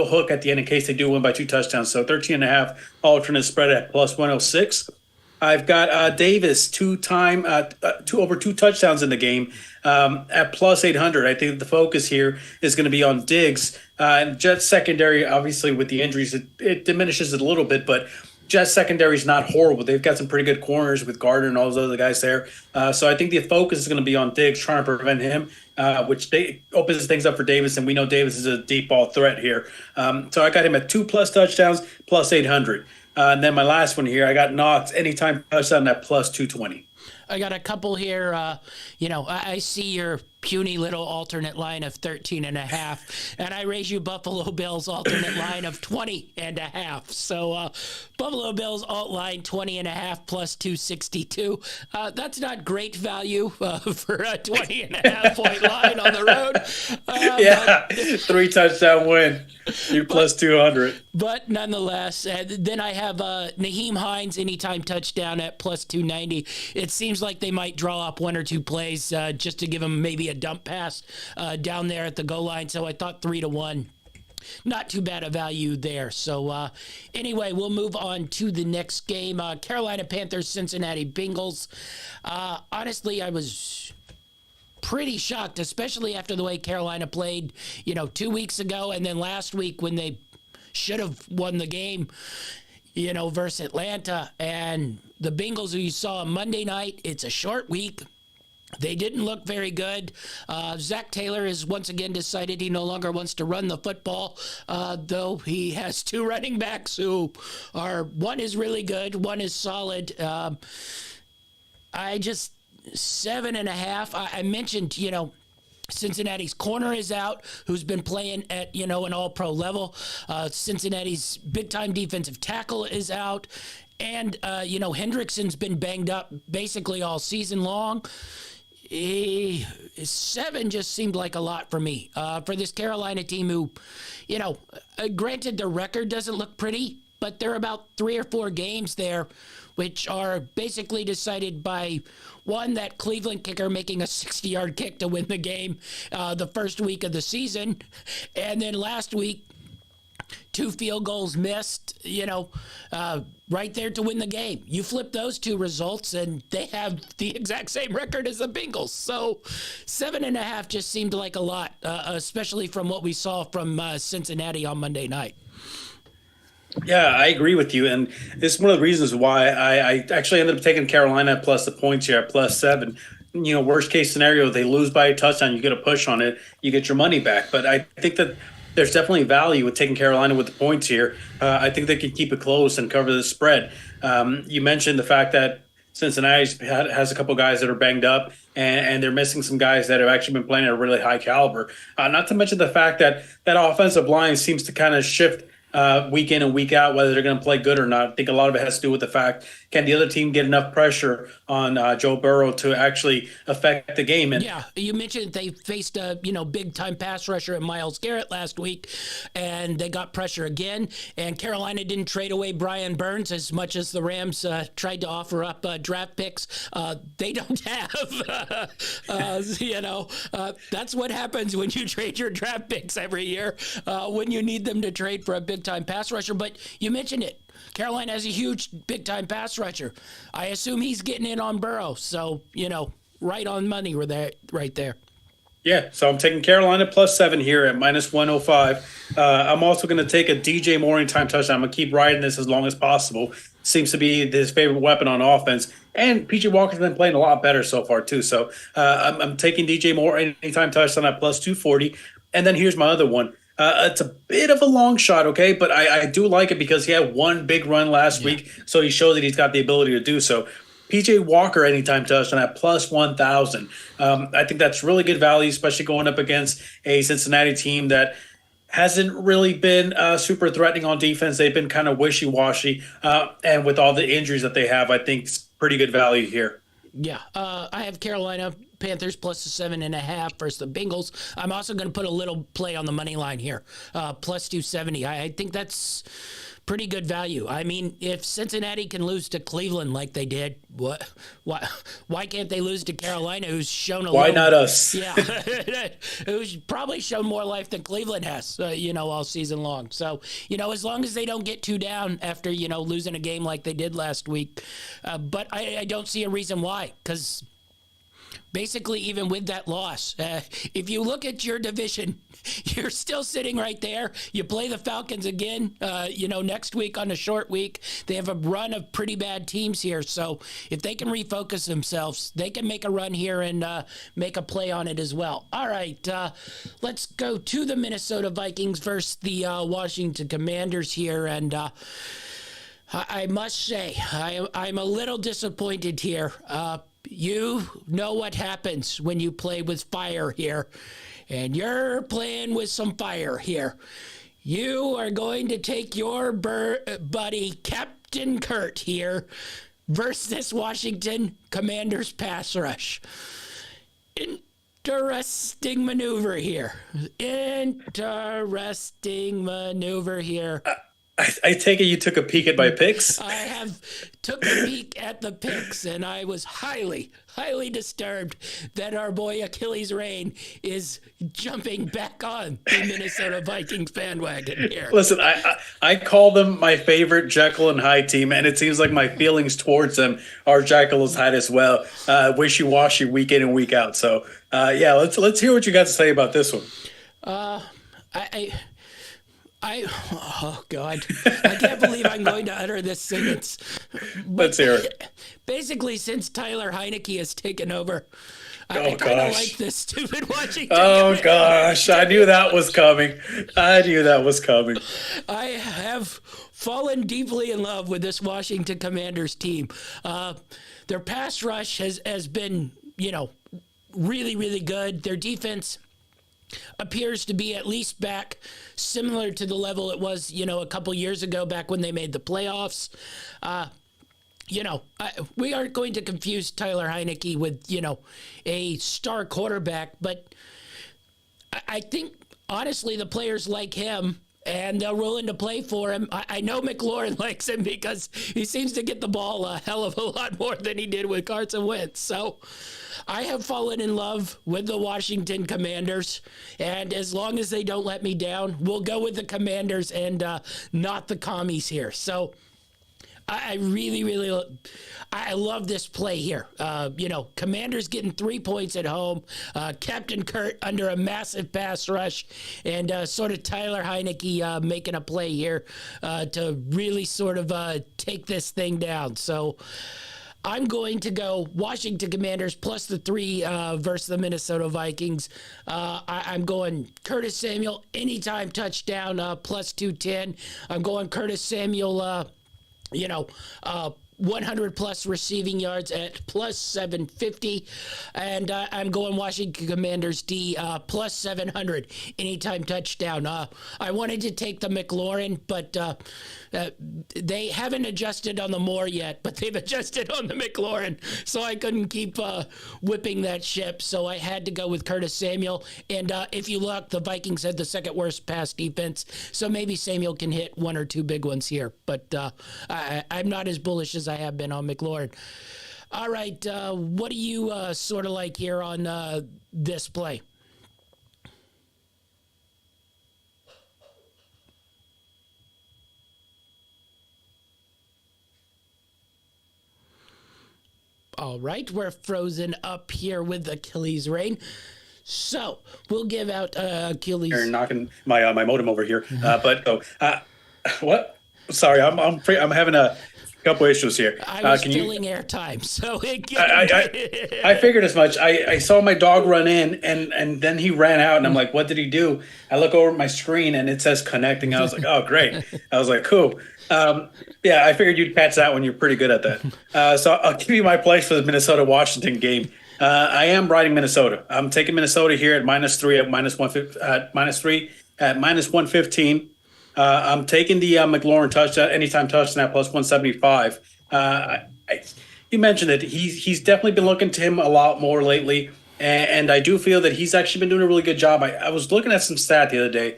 hook at the end in case they do win by 2 touchdowns. So 13.5 alternate spread at plus 106. I've got Davis over 2 touchdowns in the game at plus 800. I think the focus here is going to be on Diggs. And Jets secondary, obviously with the injuries, it diminishes it a little bit, but Jets secondary is not horrible. They've got some pretty good corners with Gardner and all those other guys there. So I think the focus is going to be on Diggs, trying to prevent him, which opens things up for Davis, and we know Davis is a deep ball threat here. So I got him at 2+ touchdowns, plus 800. And then my last one here, I got Knox anytime touchdown at plus 220. I got a couple here. I see your puny little alternate line of 13.5, and I raise you Buffalo Bills alternate line of 20.5. So Buffalo Bills alt line 20.5 plus 262. That's not great value for a 20.5 point line on the road. 3 touchdown win. You plus 200. But nonetheless, then I have Naheem Hines anytime touchdown at plus 290. It seems like they might draw up 1 or 2 plays just to give him maybe a dump pass down there at the goal line. So I thought 3-1. Not too bad a value there. So anyway, we'll move on to the next game. Carolina Panthers, Cincinnati Bengals. Honestly, I was pretty shocked, especially after the way Carolina played, 2 weeks ago, and then last week when they should have won the game, versus Atlanta. And the Bengals, who you saw on Monday night, it's a short week. They didn't look very good. Zach Taylor has once again decided he no longer wants to run the football, though he has 2 running backs who one is really good, one is solid. 7.5. I mentioned, Cincinnati's corner is out, who's been playing at, an all-pro level. Cincinnati's big-time defensive tackle is out. And, Hendrickson's been banged up basically all season long. 7 just seemed like a lot for me. For this Carolina team who, granted their record doesn't look pretty, but there are about 3 or 4 games there which are basically decided by one, that Cleveland kicker making a 60-yard kick to win the game the first week of the season, and then last week, 2 field goals missed, right there to win the game. You flip those 2 results, and they have the exact same record as the Bengals. So 7.5 just seemed like a lot, especially from what we saw from Cincinnati on Monday night. Yeah, I agree with you. And this is one of the reasons why I actually ended up taking Carolina plus the points here at plus 7. Worst case scenario, they lose by a touchdown, you get a push on it, you get your money back. But I think that there's definitely value with taking Carolina with the points here. I think they can keep it close and cover the spread. You mentioned the fact that Cincinnati has a couple guys that are banged up, and they're missing some guys that have actually been playing at a really high caliber. Not to mention the fact that that offensive line seems to kind of shift week in and week out, whether they're going to play good or not. I think a lot of it has to do with the fact, can the other team get enough pressure on Joe Burrow to actually affect the game? And yeah, you mentioned they faced a big time pass rusher at Myles Garrett last week, and they got pressure again. And Carolina didn't trade away Brian Burns as much as the Rams tried to offer up draft picks. They don't have, that's what happens when you trade your draft picks every year when you need them to trade for a big time pass rusher. But you mentioned it. Carolina has a huge big-time pass rusher. I assume he's getting in on Burrow. So, right on money right there. Yeah, so I'm taking Carolina plus 7 here at minus 105. I'm also going to take a DJ Moore anytime touchdown. I'm going to keep riding this as long as possible. Seems to be his favorite weapon on offense. And P.J. Walker's been playing a lot better so far, too. So I'm taking DJ Moore anytime touchdown at plus 240. And then here's my other one. It's a bit of a long shot, okay, but I do like it because he had one big run last week, so he showed that he's got the ability to do so. PJ Walker anytime touchdown at plus 1,000. I think that's really good value, especially going up against a Cincinnati team that hasn't really been super threatening on defense. They've been kind of wishy-washy, and with all the injuries that they have, I think it's pretty good value here. Yeah, I have Carolina Panthers plus the 7.5 versus the Bengals. I'm also going to put a little play on the money line here, plus 270. I think that's pretty good value. I mean, if Cincinnati can lose to Cleveland like they did, why can't they lose to Carolina, who's shown a Why not us? Yeah, who's probably shown more life than Cleveland has, all season long. So, as long as they don't get too down after, losing a game like they did last week. But I don't see a reason why, because basically, even with that loss, if you look at your division, you're still sitting right there. You play the Falcons again, next week on a short week. They have a run of pretty bad teams here. So if they can refocus themselves, they can make a run here and make a play on it as well. All right, let's go to the Minnesota Vikings versus the Washington Commanders here. And I must say, I'm a little disappointed here. You know what happens when you play with fire here, and you're playing with some fire here. You are going to take your buddy Captain Kurt here versus this Washington Commanders pass rush. Interesting maneuver here. I take it you took a peek at my picks? I have took a peek at the picks, and I was highly, highly disturbed that our boy Achilles Reign is jumping back on the Minnesota Vikings bandwagon here. Listen, I call them my favorite Jekyll and Hyde team, and it seems like my feelings towards them are Jekyll and Hyde as well. Wishy-washy week in and week out. So, let's hear what you got to say about this one. Oh God, I can't believe I'm going to utter this sentence. Let's hear it. Basically, since Tyler Heineke has taken over, I kind of like this stupid Washington. Oh gosh, I knew that was coming. I have fallen deeply in love with this Washington Commanders team. Their pass rush has been, really, really good. Their defense appears to be at least back similar to the level it was, a couple years ago back when they made the playoffs. We aren't going to confuse Tyler Heineke with, a star quarterback, but I think, honestly, the players like him, and they're willing to play for him. I know McLaurin likes him because he seems to get the ball a hell of a lot more than he did with Carson Wentz. So I have fallen in love with the Washington Commanders, and as long as they don't let me down, we'll go with the Commanders and not the Commies here. So I really, really, I love this play here. Commanders getting 3 points at home, Captain Kurt under a massive pass rush, and sort of Tyler Heineke making a play here to really sort of take this thing down. So I'm going to go Washington Commanders plus the 3 versus the Minnesota Vikings. I'm going Curtis Samuel anytime touchdown plus 210. I'm going Curtis Samuel 100 plus receiving yards at plus 750, and I'm going Washington Commanders D plus 700 anytime touchdown. I wanted to take the McLaurin, but they haven't adjusted on the Moore yet, but they've adjusted on the McLaurin, so I couldn't keep whipping that ship, so I had to go with Curtis Samuel. And if you look, the Vikings had the second worst pass defense, so maybe Samuel can hit 1 or 2 big ones here, but I'm not as bullish as I have been on McLaurin. All right, what do you sort of like here on this play? All right, we're frozen up here with Achilles Reign. So we'll give out Achilles. You're knocking my modem over here. What? Sorry, I'm having a couple issues here. I was Can filling airtime, so I figured as much. I saw my dog run in, and then he ran out, and I'm like, what did he do? I look over at my screen, and it says connecting. I was like, oh, great. I was like, cool. Yeah, I figured you'd catch that one. You're pretty good at that. So I'll give you my place for the Minnesota-Washington game. I am riding Minnesota. I'm taking Minnesota here at -3 at -3 at -115. I'm taking the McLaurin touchdown, anytime touchdown at +175. You mentioned it. He's definitely been looking to him a lot more lately, and I do feel that he's actually been doing a really good job. I was looking at some stat the other day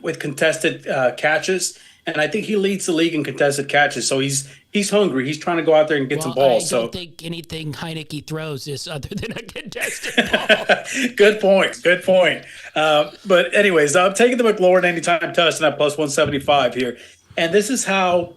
with contested catches, and I think he leads the league in contested catches. So he's hungry. He's trying to go out there and get some balls. I don't think anything Heineke throws is other than a contested ball. Good point. Good point. But anyways, I'm taking the McLaurin anytime touchdown at +175 here. And this is how,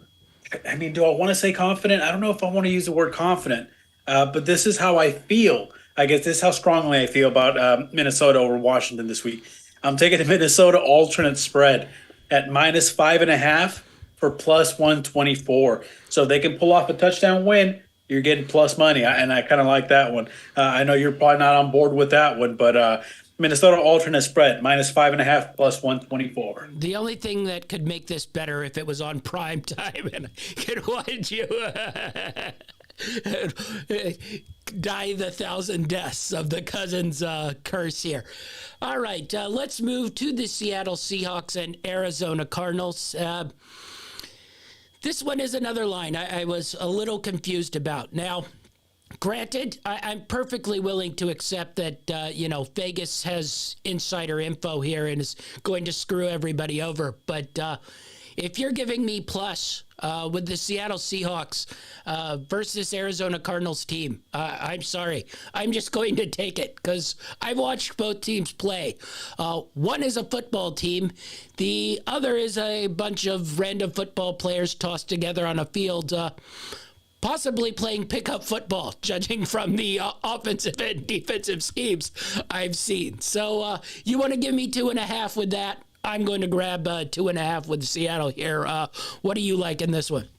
I mean, do I want to say confident? I don't know if I want to use the word confident, but this is how I feel. I guess this is how strongly I feel about Minnesota over Washington this week. I'm taking the Minnesota alternate spread at -5.5 for +124. So they can pull off a touchdown win. You're getting plus money, and I kind of like that one. I know you're probably not on board with that one, but Minnesota alternate spread -5.5 +124. The only thing that could make this better if it was on prime time, and I could watch you die the 1,000 deaths of the Cousins curse here. All right, let's move to the Seattle Seahawks and Arizona Cardinals. This one is another line I was a little confused about. Now, granted, I'm perfectly willing to accept that, Vegas has insider info here and is going to screw everybody over. But if you're giving me plus with the Seattle Seahawks versus Arizona Cardinals team, I'm sorry. I'm just going to take it because I've watched both teams play. One is a football team. The other is a bunch of random football players tossed together on a field, possibly playing pickup football, judging from the offensive and defensive schemes I've seen. So you want to give me 2.5 with that? I'm going to grab 2.5 with Seattle here. What do you like in this one?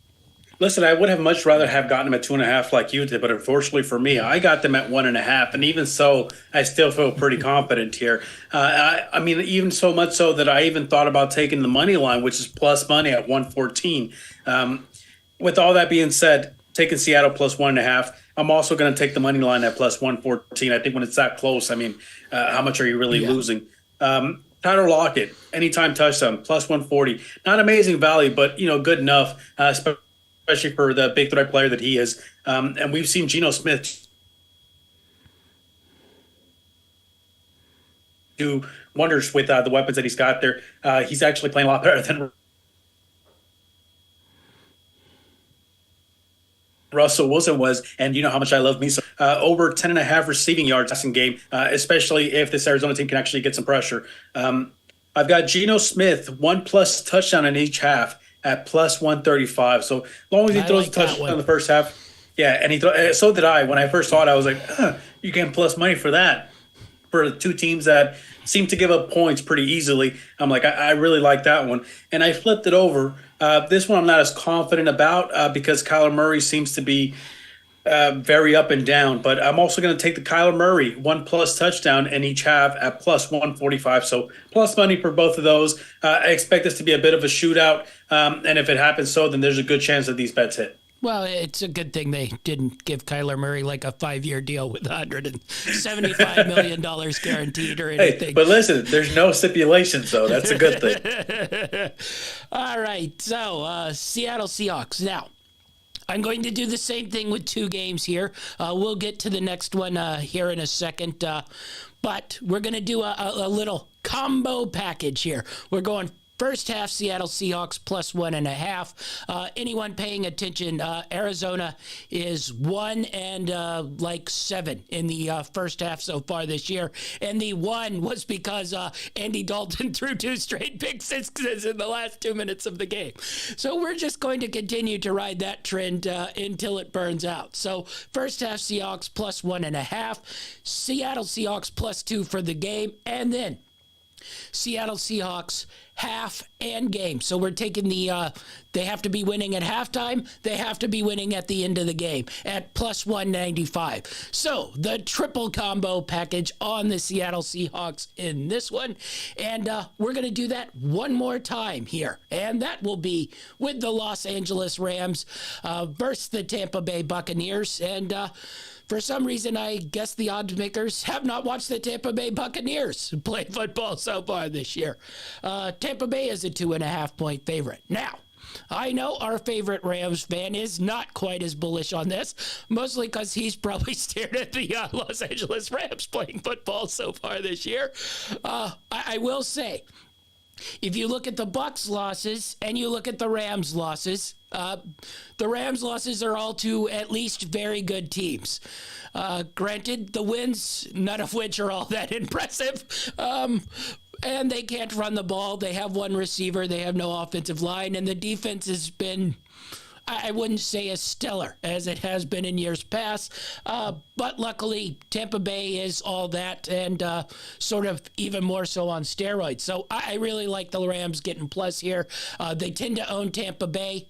Listen, I would have much rather have gotten them at 2.5 like you did, but unfortunately for me, I got them at 1.5, and even so, I still feel pretty confident here. I mean, even so much so that I even thought about taking the money line, which is plus money at 114. With all that being said, taking Seattle plus 1.5. I'm also going to take the money line at plus 114. I think when it's that close, I mean, how much are you really losing? Tyler Lockett, anytime touchdown, plus 140. Not amazing value, but, good enough, especially for the big threat player that he is. And we've seen Geno Smith do wonders with the weapons that he's got there. He's actually playing a lot better than Russell Wilson was, and you know how much I love me. So over 10.5 receiving yards passing game, especially if this Arizona team can actually get some pressure. I've got Geno Smith, 1+ touchdown in each half at plus 135. So as long as he throws a touchdown in the first half, and so did I. When I first saw it, I was like, you can plus money for that. For two teams that seem to give up points pretty easily. I'm like, I really like that one. And I flipped it over. This one I'm not as confident about because Kyler Murray seems to be very up and down. But I'm also going to take the Kyler Murray 1+ touchdown in each half at plus 145. So plus money for both of those. I expect this to be a bit of a shootout. And if it happens then there's a good chance that these bets hit. Well, it's a good thing they didn't give Kyler Murray like a 5-year deal with $175 million guaranteed or anything. Hey, but listen, there's no stipulations, though. That's a good thing. All right, so Seattle Seahawks. Now, I'm going to do the same thing with two games here. We'll get to the next one here in a second. But we're going to do a little combo package here. We're going first half, Seattle Seahawks plus 1.5. Anyone paying attention, Arizona is 1 and 7 in the first half so far this year. And the 1 was because Andy Dalton threw 2 straight pick sixes in the last 2 minutes of the game. So we're just going to continue to ride that trend until it burns out. So first half, Seahawks plus 1.5. Seattle Seahawks plus 2 for the game. And then Seattle Seahawks half and game. So we're taking they have to be winning at halftime. They have to be winning at the end of the game at plus 195. So the triple combo package on the Seattle Seahawks in this one. And we're going to do that one more time here. And that will be with the Los Angeles Rams versus the Tampa Bay Buccaneers. And for some reason, I guess the odds makers have not watched the Tampa Bay Buccaneers play football so far this year. Tampa Bay is a 2.5-point favorite. Now, I know our favorite Rams fan is not quite as bullish on this, mostly because he's probably stared at the Los Angeles Rams playing football so far this year. I will say, if you look at the Bucs losses and you look at the Rams losses, the Rams losses are all to at least very good teams. Granted, the wins, none of which are all that impressive. And they can't run the ball. They have one receiver. They have no offensive line. And the defense has been, I wouldn't say as stellar as it has been in years past. But luckily, Tampa Bay is all that and sort of even more so on steroids. So I really like the Rams getting plus here. They tend to own Tampa Bay,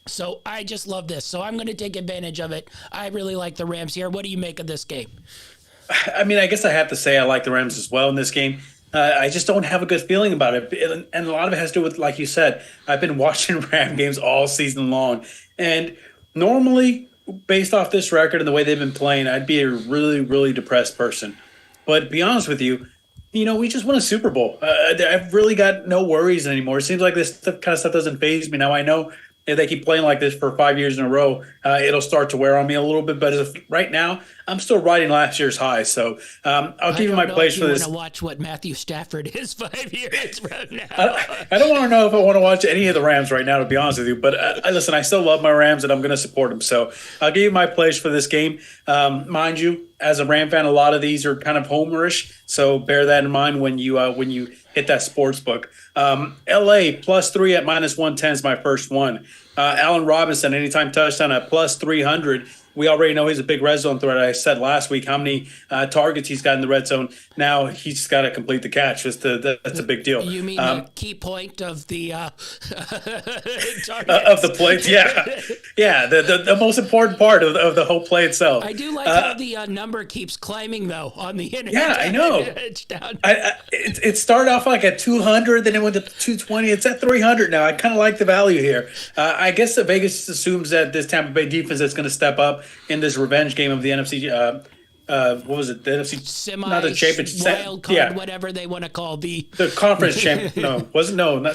So I just love this. So I'm going to take advantage of it. I really like the Rams here. What do you make of this game? I mean, I guess I have to say I like the Rams as well in this game. I just don't have a good feeling about it. And a lot of it has to do with, like you said, I've been watching Ram games all season long. And normally, based off this record and the way they've been playing, I'd be a really, really depressed person. But to be honest with you, we just won a Super Bowl. I've really got no worries anymore. It seems like this kind of stuff doesn't faze me. Now, I know if they keep playing like this for 5 years in a row, it'll start to wear on me a little bit. But right now, I'm still riding last year's high. So I'll give you my place for this. I want to watch what Matthew Stafford is 5 years from now. I don't want to know if I want to watch any of the Rams right now, to be honest with you. But listen, I still love my Rams, and I'm going to support them. So I'll give you my place for this game. Mind you, as a Ram fan, a lot of these are kind of homerish. So bear that in mind when you hit that sports book. LA +3 at -110 is my first one. Allen Robinson, anytime touchdown at +300. We already know he's a big red zone threat. I said last week how many targets he's got in the red zone. Now he's just got to complete the catch. That's a big deal. You mean the key point of the of the plays? Yeah. The most important part of the whole play itself. I do like how the number keeps climbing though on the internet. Yeah, I know. It started off like at 200, then it went to 220. It's at 300 now. I kind of like the value here. I guess that Vegas assumes that this Tampa Bay defense is going to step up in this revenge game of the NFC. What was it? The NFC, not the championship, wild card, whatever they want to call the conference champ. Not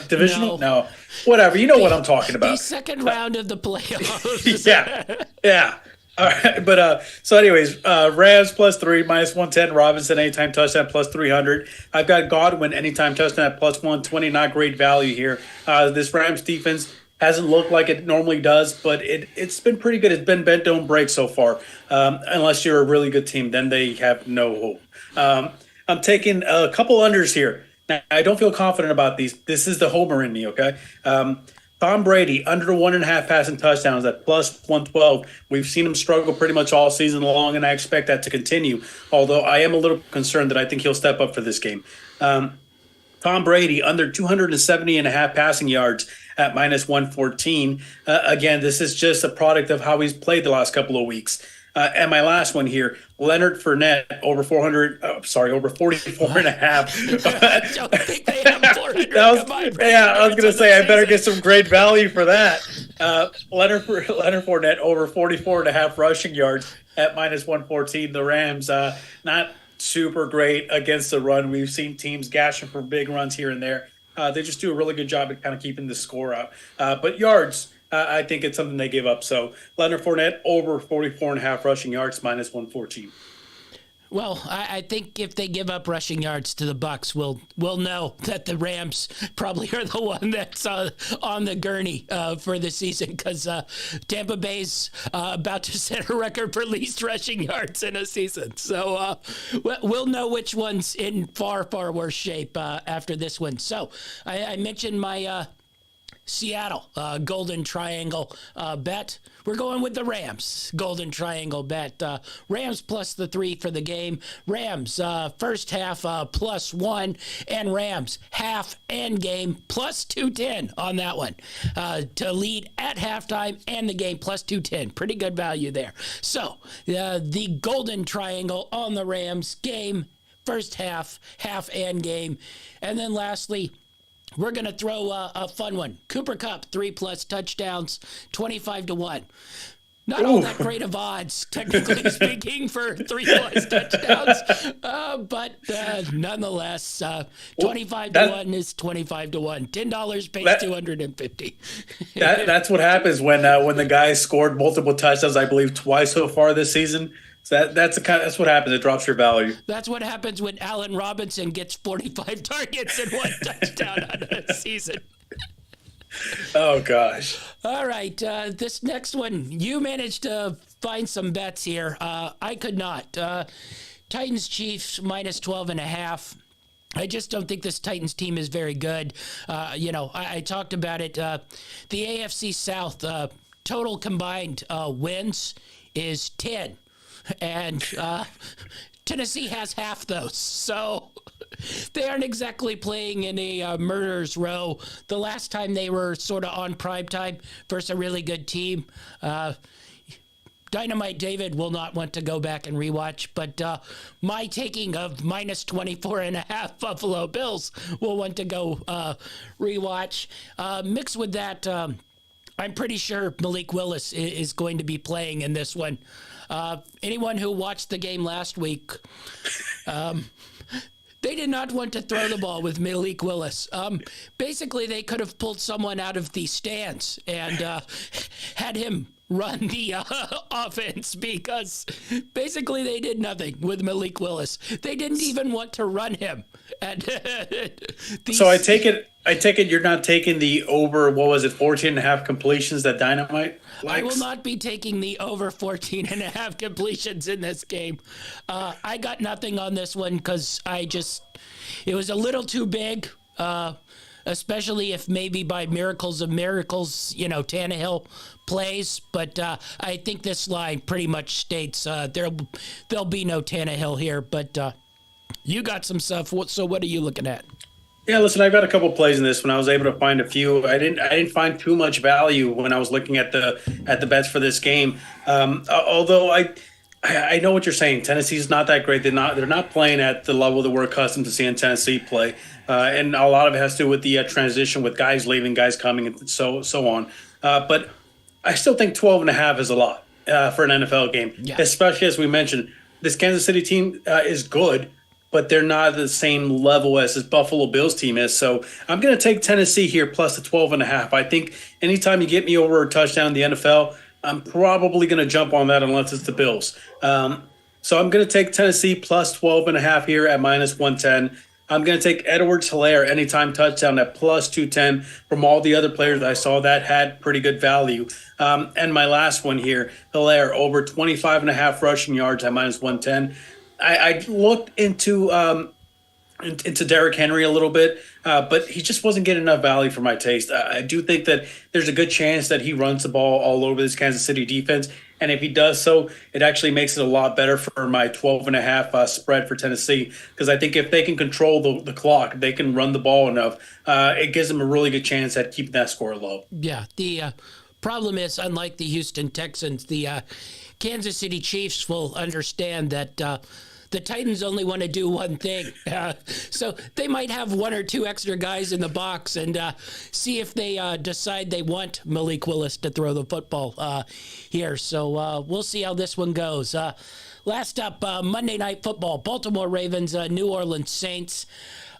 divisional. No, whatever. You know what I'm talking about. The second round of the playoffs. yeah. All right, but so anyways, Rams +3 -110. Robinson anytime touchdown +300. I've got Godwin anytime touchdown at +120. Not great value here. This Rams defense hasn't looked like it normally does, but it's been pretty good. It's been bent don't break so far. Unless you're a really good team, then they have no hope. I'm taking a couple unders here. Now, I don't feel confident about these. This is the homer in me, okay? Tom Brady, under 1.5 passing touchdowns at +112. We've seen him struggle pretty much all season long, and I expect that to continue, although I am a little concerned that I think he'll step up for this game. Tom Brady, under 270.5 passing yards at -114. Again, this is just a product of how he's played the last couple of weeks. And my last one here, Leonard Fournette, over 44.5. I don't think they have 400. I was going to say, I better get some great value for that. Leonard Fournette, over 44.5 rushing yards at -114. The Rams, not super great against the run. We've seen teams gashing for big runs here and there. They just do a really good job at kind of keeping the score up. But yards, I think it's something they give up. So Leonard Fournette, over 44.5 rushing yards, -114. Well, I think if they give up rushing yards to the Bucs, we'll know that the Rams probably are the one that's on the gurney for the season, because Tampa Bay's about to set a record for least rushing yards in a season. So we'll know which one's in far, far worse shape after this one. So I mentioned my Seattle, Golden Triangle bet. We're going with the Rams, Golden Triangle bet. Rams plus the 3 for the game. Rams first half +1, and Rams half and game plus 210 on that one to lead at halftime and the game plus 210. Pretty good value there. So the Golden Triangle on the Rams game, first half and game. And then lastly, we're going to throw a fun one. Cooper Kupp, 3+ touchdowns, 25-1. Not all that great of odds, technically speaking, for 3+ touchdowns. But nonetheless, 25-1 is 25-1. $10 pays 250. That's what happens when the guy scored multiple touchdowns, I believe, twice so far this season. So that's what happens. It drops your value. That's what happens when Allen Robinson gets 45 targets and 1 touchdown on a season. Oh, gosh. All right. This next one, you managed to find some bets here. I could not. Titans Chiefs -12.5. I just don't think this Titans team is very good. I talked about it. The AFC South total combined wins is 10. And Tennessee has half those. So they aren't exactly playing in a murderer's row. The last time they were sort of on prime time versus a really good team. Dynamite David will not want to go back and rewatch, but my taking of -24.5 Buffalo Bills will want to go rewatch. Mixed with that, I'm pretty sure Malik Willis is going to be playing in this one. Anyone who watched the game last week, they did not want to throw the ball with Malik Willis. Basically, they could have pulled someone out of the stands and had him run the offense, because basically they did nothing with Malik Willis. They didn't even want to run him. So I take it you're not taking the over, 14.5 completions that Dynamite likes? I will not be taking the over 14.5 completions in this game. I got nothing on this one because it was a little too big, especially if maybe by miracles of miracles, Tannehill plays. But I think this line pretty much states there'll be no Tannehill here. But you got some stuff. So what are you looking at? Yeah, listen, I've got a couple plays in this one. I was able to find a few. I didn't find too much value when I was looking at the bets for this game. Although I know what you're saying. Tennessee's not that great. They're not playing at the level that we're accustomed to seeing Tennessee play, and a lot of it has to do with the transition, with guys leaving, guys coming, and so on. But I still think 12.5 is a lot for an NFL game, especially as we mentioned. This Kansas City team is good, but they're not at the same level as this Buffalo Bills team is. So I'm going to take Tennessee here plus the 12.5. I think anytime you get me over a touchdown in the NFL, I'm probably going to jump on that unless it's the Bills. So I'm going to take Tennessee plus 12.5 here at -110. I'm going to take Edwards-Helaire anytime touchdown at plus 210. From all the other players that I saw, that had pretty good value. And my last one here, Helaire over 25.5 rushing yards at -110. I looked into Derrick Henry a little bit, but he just wasn't getting enough value for my taste. I do think that there's a good chance that he runs the ball all over this Kansas City defense, and if he does so, it actually makes it a lot better for my 12.5 spread for Tennessee, because I think if they can control the clock, they can run the ball enough, it gives them a really good chance at keeping that score low. Yeah, the problem is, unlike the Houston Texans, the Kansas City Chiefs will understand that the Titans only want to do one thing. So they might have one or two extra guys in the box and see if they decide they want Malik Willis to throw the football here. So we'll see how this one goes. Last up, Monday Night Football, Baltimore Ravens, New Orleans Saints.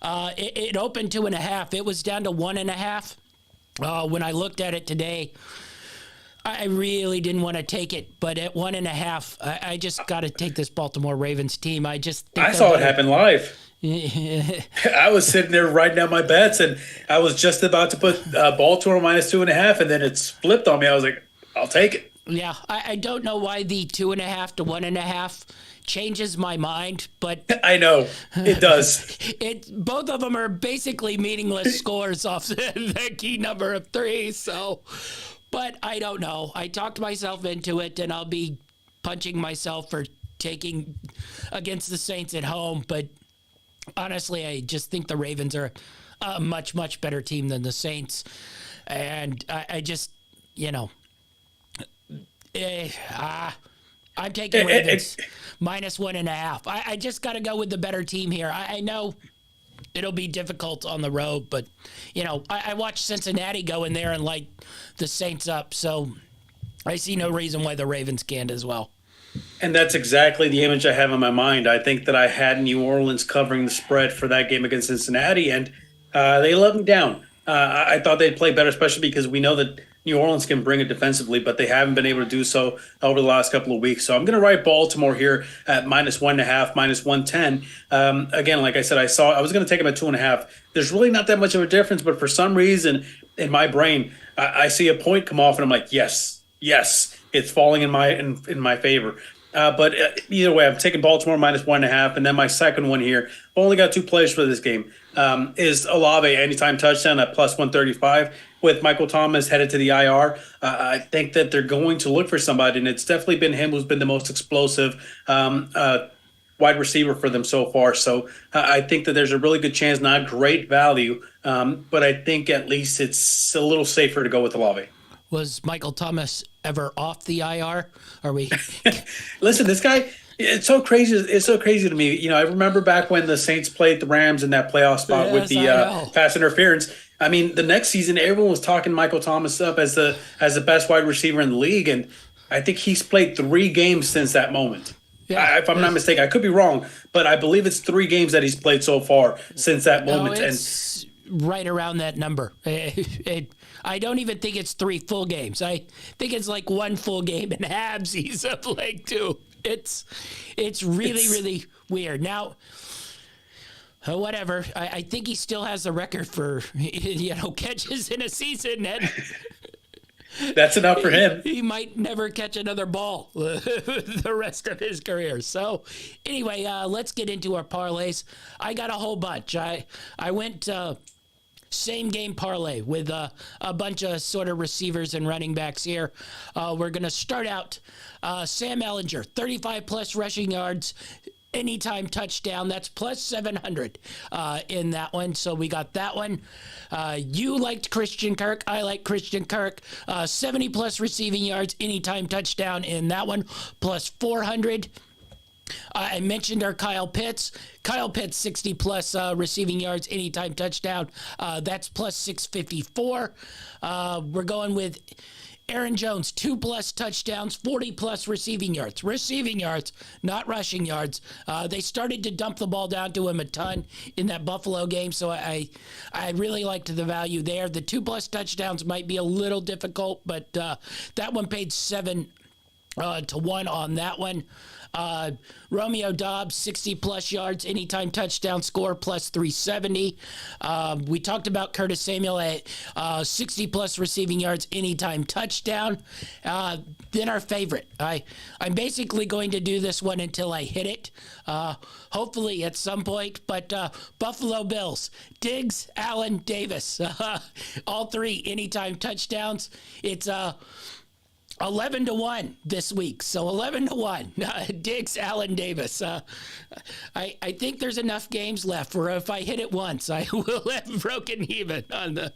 It opened 2.5. It was down to 1.5. When I looked at it today, I really didn't want to take it, but at 1.5, I just got to take this Baltimore Ravens team. I saw it happen live. I was sitting there writing down my bets, and I was just about to put Baltimore -2.5, and then it's flipped on me. I was like, I'll take it. Yeah, I don't know why the 2.5 to 1.5 changes my mind, but I know it does. both of them are basically meaningless scores off the key number of 3. So, but I don't know. I talked myself into it, and I'll be punching myself for taking against the Saints at home. But honestly, I just think the Ravens are a much, much better team than the Saints. And I just, I'm taking Ravens -1.5. I just got to go with the better team here. I know it'll be difficult on the road, but, I watched Cincinnati go in there and light the Saints up. So I see no reason why the Ravens can't as well. And that's exactly the image I have in my mind. I think that I had New Orleans covering the spread for that game against Cincinnati, and they let me down. I thought they'd play better, especially because we know that New Orleans can bring it defensively, but they haven't been able to do so over the last couple of weeks. So I'm going to write Baltimore here at -1.5, -110. Again, like I said, I was going to take them at 2.5. There's really not that much of a difference, but for some reason in my brain, I see a point come off, and I'm like, yes, it's falling in my favor. But either way, I'm taking Baltimore -1.5, and then my second one here. I've only got 2 players for this game. Is Olave anytime touchdown at +135 with Michael Thomas headed to the IR. I think that they're going to look for somebody, and it's definitely been him who's been the most explosive wide receiver for them so far. So I think that there's a really good chance, not great value, but I think at least it's a little safer to go with Olave. Was Michael Thomas ever off the IR? Are we? Listen, this guy, it's so crazy. It's so crazy to me. I remember back when the Saints played the Rams in that playoff spot with the pass interference. I mean, the next season, everyone was talking Michael Thomas up as the best wide receiver in the league, and I think he's played 3 games since that moment. Yeah, if I'm not mistaken, I could be wrong, but I believe it's 3 games that he's played so far since that moment. No, it's right around that number. I don't even think it's 3 full games. I think it's like 1 full game and halves he's playing too. It's really weird. Now, whatever. I think he still has the record for catches in a season, and that's enough for him. He might never catch another ball the rest of his career. So, anyway, let's get into our parlays. I got a whole bunch. I went same game parlay with a bunch of sort of receivers and running backs here. We're going to start out Sam Ehlinger, 35+ rushing yards, anytime touchdown. That's +700 in that one. So we got that one. You liked Christian Kirk. I like Christian Kirk. 70+ receiving yards, anytime touchdown in that one, +400. I mentioned our Kyle Pitts. Kyle Pitts, 60+ receiving yards, anytime touchdown. That's +654. We're going with Aaron Jones, 2+ touchdowns, 40+ receiving yards. Receiving yards, not rushing yards. They started to dump the ball down to him a ton in that Buffalo game, so I really liked the value there. The 2+ touchdowns might be a little difficult, but that one paid 7 to 1 on that one. Romeo Doubs, 60+ yards, anytime touchdown score, +370. We talked about Curtis Samuel at 60+ receiving yards, anytime touchdown. Then our favorite. I'm basically going to do this one until I hit it, hopefully at some point. But Buffalo Bills, Diggs, Allen, Davis, all 3 anytime touchdowns. It's 11 to 1 this week. So 11 to 1. Diggs, Allen, Davis. I think there's enough games left where if I hit it once, I will have broken even on the.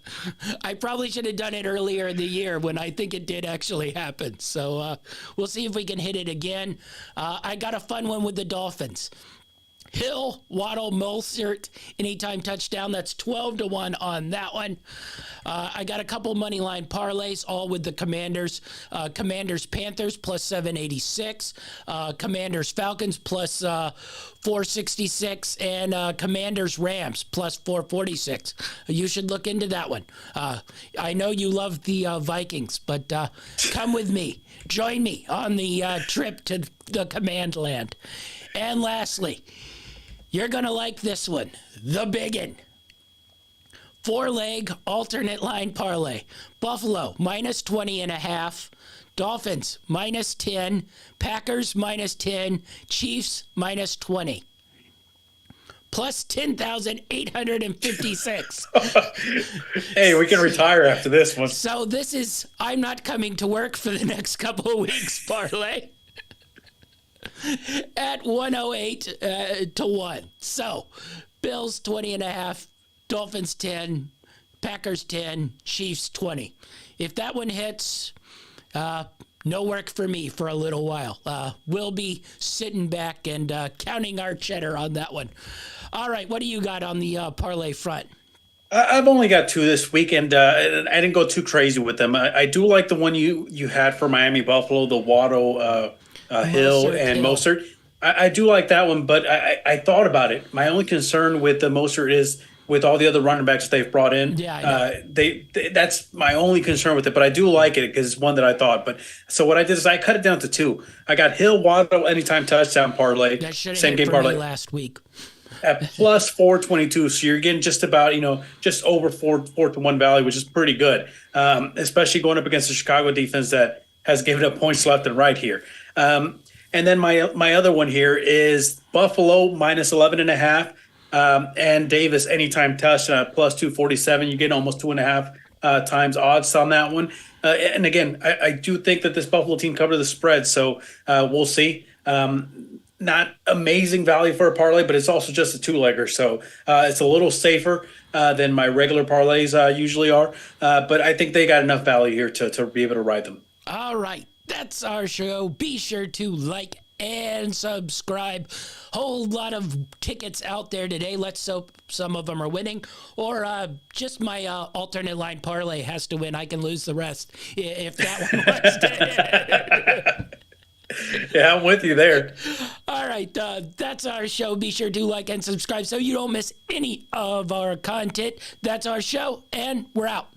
I probably should have done it earlier in the year when I think it did actually happen. So we'll see if we can hit it again. I got a fun one with the Dolphins. Hill, Waddle, Mostert, anytime touchdown. That's 12 to 1 on that one. I got a couple money line parlays, all with the Commanders. Commanders Panthers +786. Commanders Falcons +466, and Commanders Rams +446. You should look into that one. I know you love the Vikings, but come with me. Join me on the trip to the Command Land. And lastly, you're going to like this one, the biggin. 4-leg alternate line parlay. Buffalo -20.5. Dolphins -10, Packers -10, Chiefs -20. Plus 10,856. Hey, we can retire after this one. So this is I'm not coming to work for the next couple of weeks parlay at 108 to 1. So Bills 20.5, Dolphins 10, Packers 10, Chiefs 20. If that one hits, no work for me for a little while. We'll be sitting back and counting our cheddar on that one. All right, what do you got on the parlay front? I've only got 2 this week, and I didn't go too crazy with them. I do like the one you had for Miami Buffalo, the Waddle, Hill, and Mostert. I do like that one, but I thought about it. My only concern with the Mostert is with all the other running backs they've brought in. Yeah, I know. That's my only concern with it, but I do like it because it's one that I thought. But so what I did is I cut it down to 2. I got Hill, Waddle, anytime touchdown parlay, That should have same hit game for parlay me last week. at plus 422. So you're getting just about, just over 4 to 1 value, which is pretty good, especially going up against the Chicago defense that has given up points left and right here. And then my other one here is Buffalo -11.5. And Davis anytime touchdown at plus 247. You get almost 2.5 times odds on that one. And again, I do think that this Buffalo team covered the spread, so we'll see. Not amazing value for a parlay, but it's also just a 2-legger, so it's a little safer than my regular parlays usually are. But I think they got enough value here to be able to ride them. All right, that's our show. Be sure to like and subscribe. Whole lot of tickets out there today. Let's hope some of them are winning, or just my alternate line parlay has to win. I can lose the rest if that one wants to. Yeah, I'm with you there. All right, that's our show. Be sure to like and subscribe so you don't miss any of our content. That's our show, and we're out.